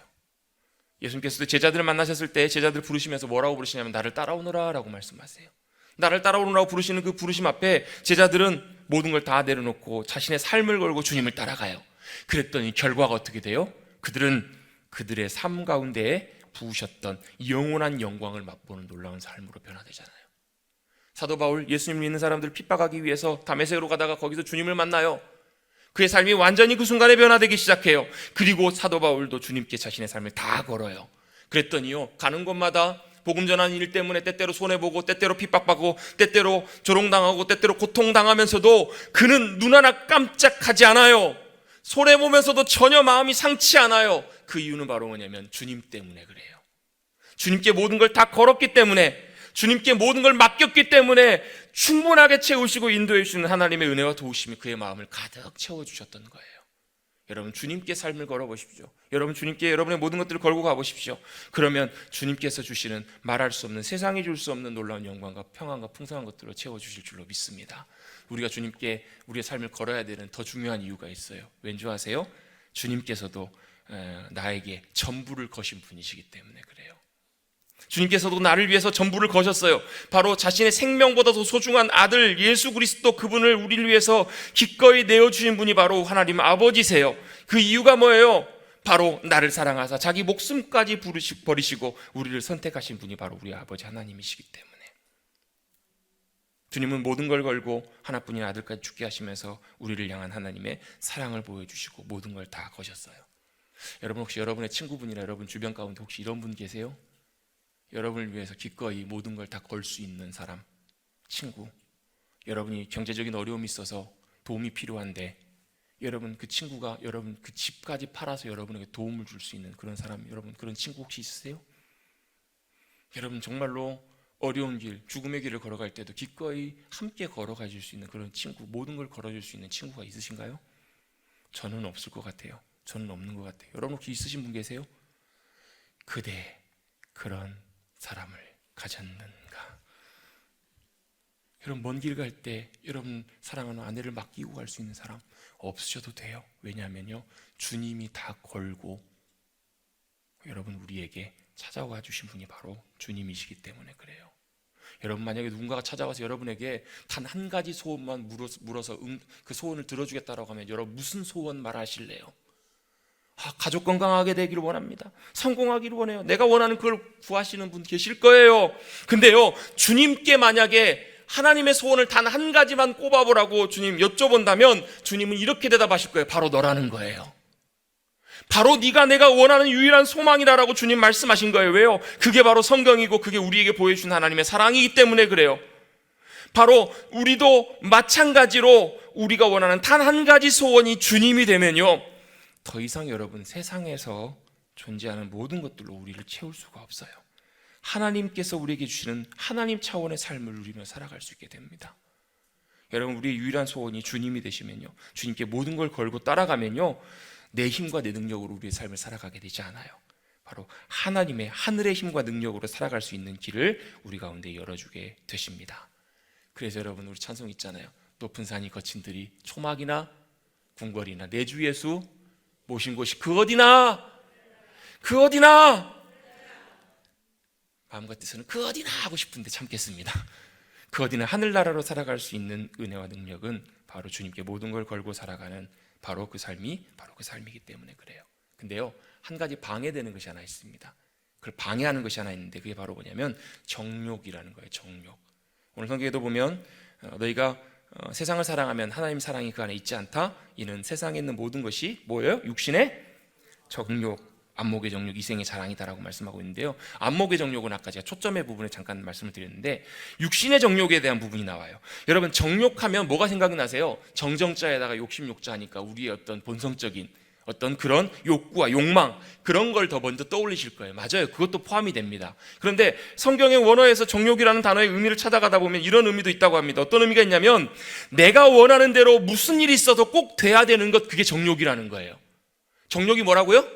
예수님께서도 제자들을 만나셨을 때 제자들 부르시면서 뭐라고 부르시냐면 나를 따라오너라 라고 말씀하세요. 나를 따라오너라고 부르시는 그 부르심 앞에 제자들은 모든 걸 다 내려놓고 자신의 삶을 걸고 주님을 따라가요. 그랬더니 결과가 어떻게 돼요? 그들은 그들의 삶 가운데에 부으셨던 영원한 영광을 맛보는 놀라운 삶으로 변화되잖아요. 사도 바울, 예수님 믿는 사람들을 핍박하기 위해서 다메섹으로 가다가 거기서 주님을 만나요. 그의 삶이 완전히 그 순간에 변화되기 시작해요. 그리고 사도 바울도 주님께 자신의 삶을 다 걸어요. 그랬더니요, 가는 곳마다 복음 전하는 일 때문에 때때로 손해보고 때때로 핍박받고 때때로 조롱당하고 때때로 고통당하면서도 그는 눈 하나 깜짝하지 않아요. 손해보면서도 전혀 마음이 상치 않아요. 그 이유는 바로 뭐냐면 주님 때문에 그래요. 주님께 모든 걸 다 걸었기 때문에, 주님께 모든 걸 맡겼기 때문에 충분하게 채우시고 인도해 주시는 하나님의 은혜와 도우심이 그의 마음을 가득 채워주셨던 거예요. 여러분, 주님께 삶을 걸어보십시오. 여러분, 주님께 여러분의 모든 것들을 걸고 가보십시오. 그러면 주님께서 주시는 말할 수 없는, 세상이 줄 수 없는 놀라운 영광과 평안과 풍성한 것들로 채워주실 줄로 믿습니다. 우리가 주님께 우리의 삶을 걸어야 되는 더 중요한 이유가 있어요. 왠지 아세요? 주님께서도 나에게 전부를 거신 분이시기 때문에 그래요. 주님께서도 나를 위해서 전부를 거셨어요. 바로 자신의 생명보다 더 소중한 아들 예수 그리스도, 그분을 우리를 위해서 기꺼이 내어주신 분이 바로 하나님 아버지세요. 그 이유가 뭐예요? 바로 나를 사랑하사 자기 목숨까지 버리시고 우리를 선택하신 분이 바로 우리 아버지 하나님이시기 때문에. 주님은 모든 걸 걸고 하나뿐인 아들까지 죽게 하시면서 우리를 향한 하나님의 사랑을 보여주시고 모든 걸 다 거셨어요. 여러분, 혹시 여러분의 친구분이나 여러분 주변 가운데 혹시 이런 분 계세요? 여러분을 위해서 기꺼이 모든 걸 다 걸 수 있는 사람, 친구, 여러분이 경제적인 어려움이 있어서 도움이 필요한데 여러분 그 친구가 여러분 그 집까지 팔아서 여러분에게 도움을 줄 수 있는 그런 사람, 여러분 그런 친구 혹시 있으세요? 여러분 정말로 어려운 길, 죽음의 길을 걸어갈 때도 기꺼이 함께 걸어가 줄 수 있는 그런 친구, 모든 걸 걸어줄 수 있는 친구가 있으신가요? 저는 없을 것 같아요. 저는 없는 것 같아요. 여러분 혹시 있으신 분 계세요? 그대 그런 사람을 가졌는가? 여러분 먼 길 갈 때 여러분 사랑하는 아내를 맡기고 갈 수 있는 사람 없으셔도 돼요. 왜냐하면요, 주님이 다 걸고 여러분 우리에게 찾아와 주신 분이 바로 주님이시기 때문에 그래요. 여러분 만약에 누군가가 찾아와서 여러분에게 단 한 가지 소원만 물어서 그 소원을 들어주겠다라고 하면 여러분 무슨 소원 말하실래요? 가족 건강하게 되기를 원합니다. 성공하기를 원해요. 내가 원하는 그걸 구하시는 분 계실 거예요. 근데요, 주님께 만약에 하나님의 소원을 단 한 가지만 꼽아보라고 주님 여쭤본다면 주님은 이렇게 대답하실 거예요. 바로 너라는 거예요. 바로 네가 내가 원하는 유일한 소망이라고 주님 말씀하신 거예요. 왜요? 그게 바로 성경이고 그게 우리에게 보여주신 하나님의 사랑이기 때문에 그래요. 바로 우리도 마찬가지로 우리가 원하는 단 한 가지 소원이 주님이 되면요, 더 이상 여러분 세상에서 존재하는 모든 것들로 우리를 채울 수가 없어요. 하나님께서 우리에게 주시는 하나님 차원의 삶을 누리며 살아갈 수 있게 됩니다. 여러분 우리의 유일한 소원이 주님이 되시면요, 주님께 모든 걸 걸고 따라가면요, 내 힘과 내 능력으로 우리의 삶을 살아가게 되지 않아요. 바로 하나님의 하늘의 힘과 능력으로 살아갈 수 있는 길을 우리 가운데 열어주게 되십니다. 그래서 여러분 우리 찬송 있잖아요. 높은 산이 거친 들이 초막이나 궁궐이나 내 주 예수 모신 곳이 그 어디나 마음과 뜻은 그 어디나 하고 싶은데 참겠습니다. 그 어디나 하늘나라로 살아갈 수 있는 은혜와 능력은 바로 주님께 모든 걸 걸고 살아가는 바로 그 삶이기 때문에 그래요. 근데요, 한 가지 방해되는 것이 하나 있습니다. 그걸 방해하는 것이 하나 있는데 그게 바로 뭐냐면 정욕이라는 거예요. 정욕. 오늘 성경에도 보면 너희가 세상을 사랑하면 하나님 사랑이 그 안에 있지 않다. 이는 세상에 있는 모든 것이 뭐예요? 육신의 정욕, 안목의 정욕, 이생의 자랑이다라고 말씀하고 있는데요, 안목의 정욕은 아까 제가 초점의 부분에 잠깐 말씀을 드렸는데 육신의 정욕에 대한 부분이 나와요. 여러분 정욕하면 뭐가 생각이 나세요? 정정자에다가 욕심욕자 하니까 우리의 어떤 본성적인 어떤 그런 욕구와 욕망, 그런 걸 더 먼저 떠올리실 거예요. 맞아요, 그것도 포함이 됩니다. 그런데 성경의 원어에서 정욕이라는 단어의 의미를 찾아가다 보면 이런 의미도 있다고 합니다. 어떤 의미가 있냐면 내가 원하는 대로 무슨 일이 있어도 꼭 돼야 되는 것, 그게 정욕이라는 거예요. 정욕이 뭐라고요?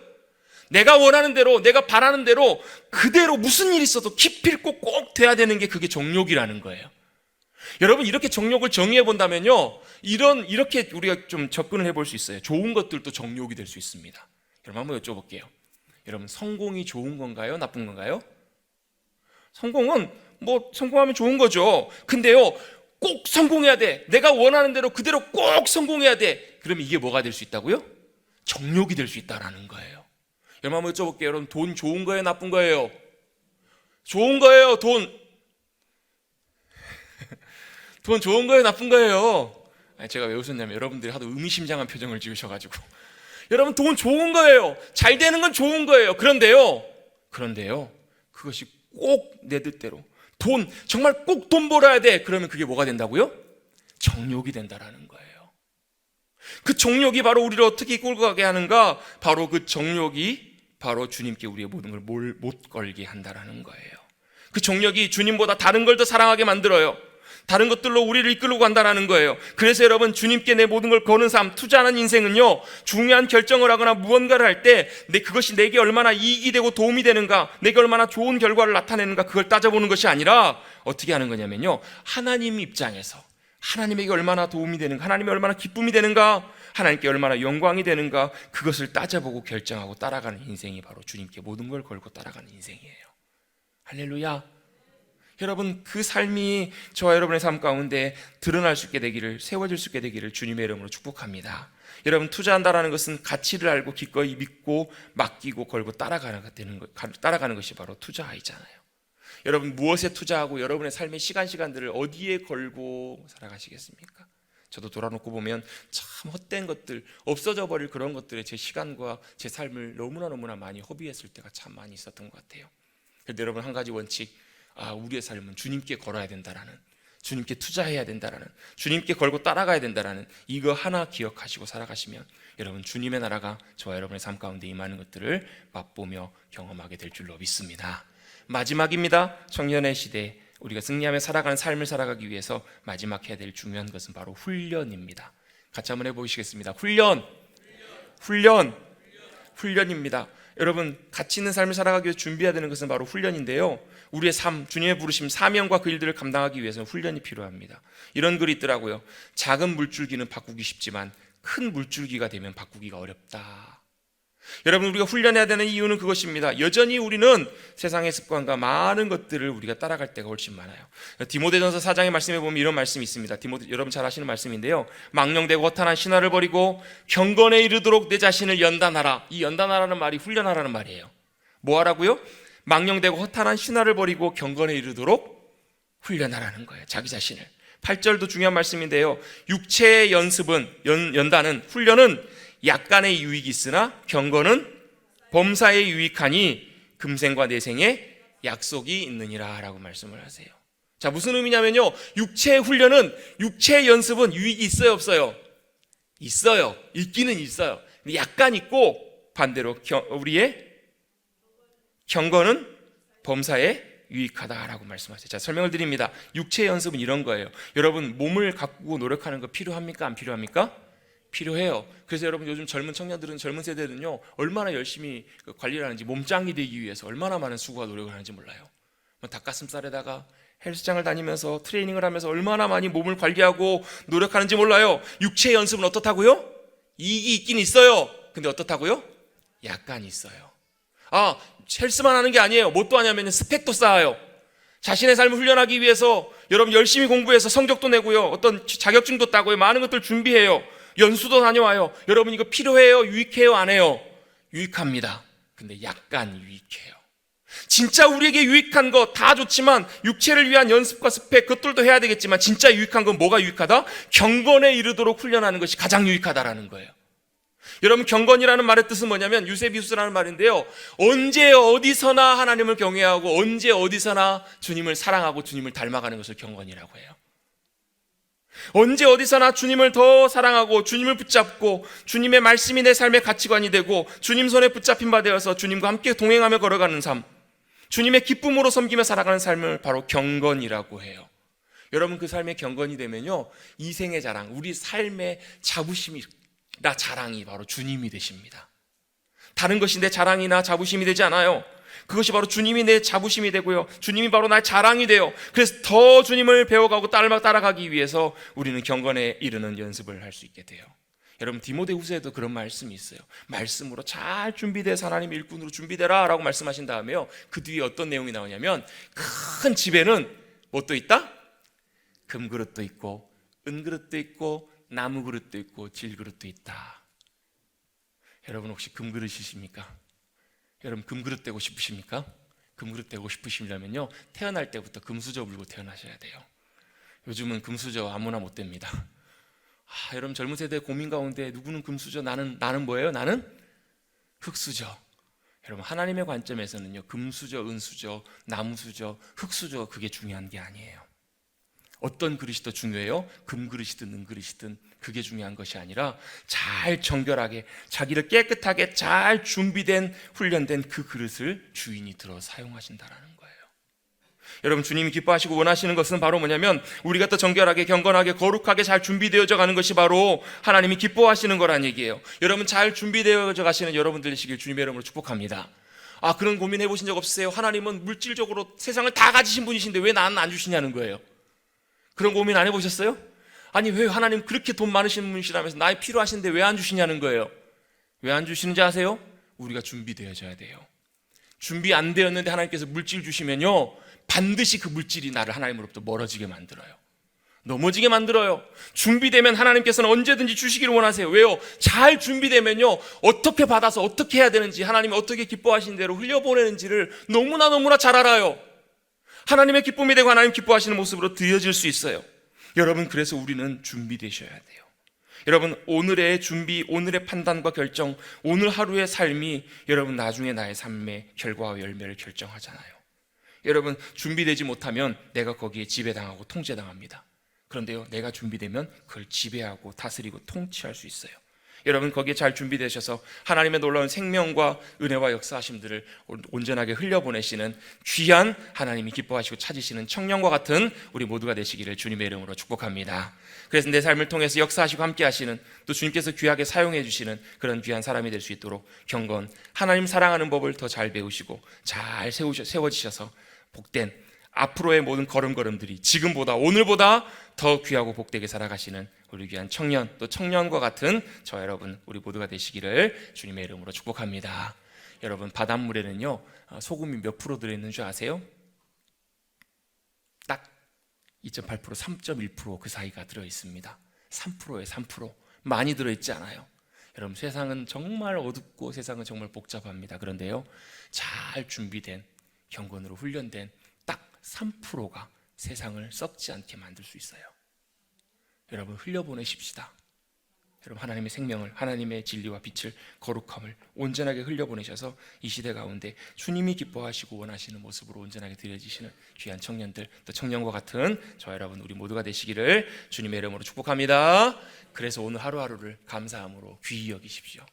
내가 원하는 대로, 내가 바라는 대로 그대로 무슨 일이 있어도 기필코 꼭 돼야 되는 게 그게 정욕이라는 거예요. 여러분 이렇게 정욕을 정의해 본다면요, 이렇게 우리가 좀 접근을 해볼 수 있어요. 좋은 것들도 정욕이 될 수 있습니다. 여러분 한번 여쭤볼게요. 여러분 성공이 좋은 건가요? 나쁜 건가요? 성공은 성공하면 좋은 거죠. 근데요, 꼭 성공해야 돼. 내가 원하는 대로 그대로 꼭 성공해야 돼. 그러면 이게 뭐가 될 수 있다고요? 정욕이 될 수 있다라는 거예요. 여러분 한번 여쭤볼게요. 여러분 돈 좋은 거예요? 나쁜 거예요? 좋은 거예요. 돈 좋은 거예요? 나쁜 거예요? 제가 왜 웃었냐면 여러분들이 하도 의미심장한 표정을 지으셔가지고 여러분 돈 좋은 거예요. 잘 되는 건 좋은 거예요. 그런데요 그것이 꼭 내 뜻대로 정말 꼭 돈 벌어야 돼. 그러면 그게 뭐가 된다고요? 정욕이 된다라는 거예요. 그 정욕이 바로 우리를 어떻게 끌고 가게 하는가? 바로 그 정욕이 바로 주님께 우리의 모든 걸 못 걸게 한다라는 거예요. 그 정욕이 주님보다 다른 걸 더 사랑하게 만들어요. 다른 것들로 우리를 이끌고 간다라는 거예요. 그래서 여러분 주님께 내 모든 걸 거는 삶, 투자하는 인생은요, 중요한 결정을 하거나 무언가를 할 때 그것이 내게 얼마나 이익이 되고 도움이 되는가, 내게 얼마나 좋은 결과를 나타내는가, 그걸 따져보는 것이 아니라 어떻게 하는 거냐면요, 하나님 입장에서 하나님에게 얼마나 도움이 되는가, 하나님이 얼마나 기쁨이 되는가, 하나님께 얼마나 영광이 되는가, 그것을 따져보고 결정하고 따라가는 인생이 바로 주님께 모든 걸 걸고 따라가는 인생이에요. 할렐루야. 여러분 그 삶이 저와 여러분의 삶 가운데 드러날 수 있게 되기를, 세워질 수 있게 되기를 주님의 이름으로 축복합니다. 여러분 투자한다라는 것은 가치를 알고 기꺼이 믿고 맡기고 걸고 따라가는 것이 바로 투자이잖아요. 여러분 무엇에 투자하고 여러분의 삶의 시간들을 어디에 걸고 살아가시겠습니까? 저도 돌아놓고 보면 참 헛된 것들, 없어져 버릴 그런 것들에 제 시간과 제 삶을 너무나 많이 허비했을 때가 참 많이 있었던 것 같아요. 그런데 여러분 한 가지 원칙, 우리의 삶은 주님께 걸어야 된다라는, 주님께 투자해야 된다라는, 주님께 걸고 따라가야 된다라는 이거 하나 기억하시고 살아가시면 여러분 주님의 나라가 저와 여러분의 삶 가운데 임하는 것들을 맛보며 경험하게 될 줄로 믿습니다. 마지막입니다. 청년의 시대 우리가 승리하며 살아가는 삶을 살아가기 위해서 마지막 해야 될 중요한 것은 바로 훈련입니다. 같이 한번 해보시겠습니다. 훈련입니다. 여러분 가치 있는 삶을 살아가기 위해 준비해야 되는 것은 바로 훈련인데요, 우리의 삶, 주님의 부르심, 사명과 그 일들을 감당하기 위해서는 훈련이 필요합니다. 이런 글이 있더라고요. 작은 물줄기는 바꾸기 쉽지만 큰 물줄기가 되면 바꾸기가 어렵다. 여러분 우리가 훈련해야 되는 이유는 그것입니다. 여전히 우리는 세상의 습관과 많은 것들을 우리가 따라갈 때가 훨씬 많아요. 디모데전서 4장의 말씀에 보면 이런 말씀이 있습니다. 여러분 잘 아시는 말씀인데요, 망령되고 허탄한 신화를 버리고 경건에 이르도록 내 자신을 연단하라. 이 연단하라는 말이 훈련하라는 말이에요. 뭐 하라고요? 망령되고 허탄한 신화를 버리고 경건에 이르도록 훈련하라는 거예요, 자기 자신을. 8절도 중요한 말씀인데요, 육체의 연습은 연단은, 훈련은 약간의 유익이 있으나 경건은 범사에 유익하니 금생과 내생에 약속이 있느니라 라고 말씀을 하세요. 자, 무슨 의미냐면요, 육체의 훈련은, 육체의 연습은 유익이 있어요, 없어요? 있어요. 있기는 있어요. 근데 약간 있고, 반대로 우리의 경건은 범사에 유익하다라고 말씀하세요. 자, 설명을 드립니다. 육체의 연습은 이런 거예요. 여러분 몸을 가꾸고 노력하는 거 필요합니까? 안 필요합니까? 필요해요. 그래서 여러분 요즘 젊은 청년들은, 젊은 세대는요 얼마나 열심히 관리를 하는지, 몸짱이 되기 위해서 얼마나 많은 수고와 노력을 하는지 몰라요. 닭가슴살에다가 헬스장을 다니면서 트레이닝을 하면서 얼마나 많이 몸을 관리하고 노력하는지 몰라요. 육체의 연습은 어떻다고요? 이익이 있긴 있어요. 근데 어떻다고요? 약간 있어요. 헬스만 하는 게 아니에요. 뭐 또 하냐면 스펙도 쌓아요. 자신의 삶을 훈련하기 위해서 여러분 열심히 공부해서 성적도 내고요, 어떤 자격증도 따고요, 많은 것들 준비해요. 연수도 다녀와요. 여러분 이거 필요해요? 유익해요? 안 해요? 유익합니다. 근데 약간 유익해요. 진짜 우리에게 유익한 거 다 좋지만 육체를 위한 연습과 스펙 그것들도 해야 되겠지만 진짜 유익한 건 뭐가 유익하다? 경건에 이르도록 훈련하는 것이 가장 유익하다라는 거예요. 여러분 경건이라는 말의 뜻은 뭐냐면 유세비우스라는 말인데요, 언제 어디서나 하나님을 경외하고 언제 어디서나 주님을 사랑하고 주님을 닮아가는 것을 경건이라고 해요. 언제 어디서나 주님을 더 사랑하고 주님을 붙잡고 주님의 말씀이 내 삶의 가치관이 되고 주님 손에 붙잡힌 바 되어서 주님과 함께 동행하며 걸어가는 삶, 주님의 기쁨으로 섬기며 살아가는 삶을 바로 경건이라고 해요. 여러분 그 삶의 경건이 되면요, 이생의 자랑, 우리 삶의 자부심이 나 자랑이 바로 주님이 되십니다. 다른 것이 내 자랑이나 자부심이 되지 않아요. 그것이 바로 주님이 내 자부심이 되고요, 주님이 바로 나의 자랑이 돼요. 그래서 더 주님을 배워가고 따라가기 위해서 우리는 경건에 이르는 연습을 할 수 있게 돼요. 여러분 디모데후서에도 그런 말씀이 있어요. 말씀으로 잘 준비돼서 하나님의 일꾼으로 준비되라 라고 말씀하신 다음에요, 그 뒤에 어떤 내용이 나오냐면 큰 집에는 뭣도 있다? 금그릇도 있고 은그릇도 있고 나무 그릇도 있고 질그릇도 있다. 여러분 혹시 금그릇이십니까? 여러분 금그릇 되고 싶으십니까? 금그릇 되고 싶으시려면요, 태어날 때부터 금수저 물고 태어나셔야 돼요. 요즘은 금수저 아무나 못 됩니다. 여러분 젊은 세대 고민 가운데 누구는 금수저, 나는 뭐예요? 나는 흙수저. 여러분 하나님의 관점에서는요, 금수저, 은수저, 나무수저, 흙수저 그게 중요한 게 아니에요. 어떤 그릇이 더 중요해요? 금그릇이든 은그릇이든 그게 중요한 것이 아니라 잘 정결하게 자기를 깨끗하게 잘 준비된 훈련된 그 그릇을 주인이 들어 사용하신다라는 거예요. 여러분 주님이 기뻐하시고 원하시는 것은 바로 뭐냐면 우리가 더 정결하게 경건하게 거룩하게 잘 준비되어져 가는 것이 바로 하나님이 기뻐하시는 거란 얘기예요. 여러분 잘 준비되어져 가시는 여러분들 되시길 주님의 이름으로 축복합니다. 그런 고민 해보신 적 없으세요? 하나님은 물질적으로 세상을 다 가지신 분이신데 왜 나는 안 주시냐는 거예요. 그런 고민 안 해보셨어요? 아니 왜 하나님 그렇게 돈 많으신 분이시라면서 나의 필요하신데 왜 안 주시냐는 거예요. 왜 안 주시는지 아세요? 우리가 준비되어져야 돼요. 준비 안 되었는데 하나님께서 물질 주시면요, 반드시 그 물질이 나를 하나님으로부터 멀어지게 만들어요. 넘어지게 만들어요. 준비되면 하나님께서는 언제든지 주시기를 원하세요. 왜요? 잘 준비되면요, 어떻게 받아서 어떻게 해야 되는지, 하나님이 어떻게 기뻐하시는 대로 흘려보내는지를 너무나 잘 알아요. 하나님의 기쁨이 되고 하나님 기뻐하시는 모습으로 드려질 수 있어요. 여러분 그래서 우리는 준비되셔야 돼요. 여러분 오늘의 준비, 오늘의 판단과 결정, 오늘 하루의 삶이 여러분 나중에 나의 삶의 결과와 열매를 결정하잖아요. 여러분, 준비되지 못하면 내가 거기에 지배당하고 통제당합니다. 그런데요, 내가 준비되면 그걸 지배하고 다스리고 통치할 수 있어요. 여러분, 거기에 잘 준비되셔서 하나님의 놀라운 생명과 은혜와 역사하심들을 온전하게 흘려보내시는 귀한, 하나님이 기뻐하시고 찾으시는 청년과 같은 우리 모두가 되시기를 주님의 이름으로 축복합니다. 그래서 내 삶을 통해서 역사하시고 함께 하시는, 또 주님께서 귀하게 사용해 주시는 그런 귀한 사람이 될 수 있도록 경건, 하나님 사랑하는 법을 더 잘 배우시고 잘 세워지셔서 복된 앞으로의 모든 걸음걸음들이 지금보다, 오늘보다 더 귀하고 복되게 살아가시는 우리 귀한 청년, 또 청년과 같은 저 여러분, 우리 모두가 되시기를 주님의 이름으로 축복합니다. 여러분, 바닷물에는요, 소금이 몇 프로 들어있는 줄 아세요? 딱 2.8%, 3.1% 그 사이가 들어있습니다. 3%예요, 3%. 많이 들어있지 않아요. 여러분, 세상은 정말 어둡고 세상은 정말 복잡합니다. 그런데요, 잘 준비된, 경건으로 훈련된 딱 3%가 세상을 썩지 않게 만들 수 있어요. 여러분, 흘려보내십시다. 여러분, 하나님의 생명을, 하나님의 진리와 빛을, 거룩함을 온전하게 흘려보내셔서 이 시대 가운데 주님이 기뻐하시고 원하시는 모습으로 온전하게 드려지시는 귀한 청년들, 또 청년과 같은 저 여러분, 우리 모두가 되시기를 주님의 이름으로 축복합니다. 그래서 오늘 하루하루를 감사함으로 귀히 여기십시오.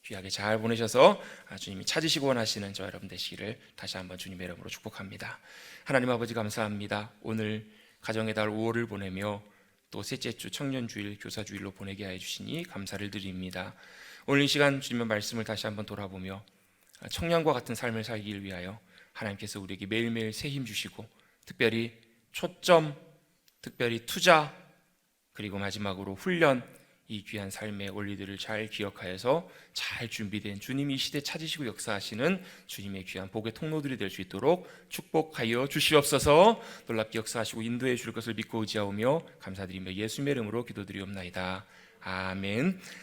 귀하게 잘 보내셔서 주님이 찾으시고 원하시는 저 여러분 되시기를 다시 한번 주님의 이름으로 축복합니다. 하나님 아버지, 감사합니다. 오늘 가정의 달 5월을 보내며 또 셋째 주 청년주일, 교사주일로 보내게 하여 주시니 감사를 드립니다. 오늘 이 시간 주님의 말씀을 다시 한번 돌아보며 청년과 같은 삶을 살기를 위하여 하나님께서 우리에게 매일매일 새 힘 주시고, 특별히 초점, 특별히 투자, 그리고 마지막으로 훈련, 이 귀한 삶의 원리들을 잘 기억하여서 잘 준비된 주님이 이 시대 찾으시고 역사하시는 주님의 귀한 복의 통로들이 될 수 있도록 축복하여 주시옵소서. 놀랍게 역사하시고 인도해 주실 것을 믿고 의지하오며 감사드리며 예수님의 이름으로 기도드리옵나이다. 아멘.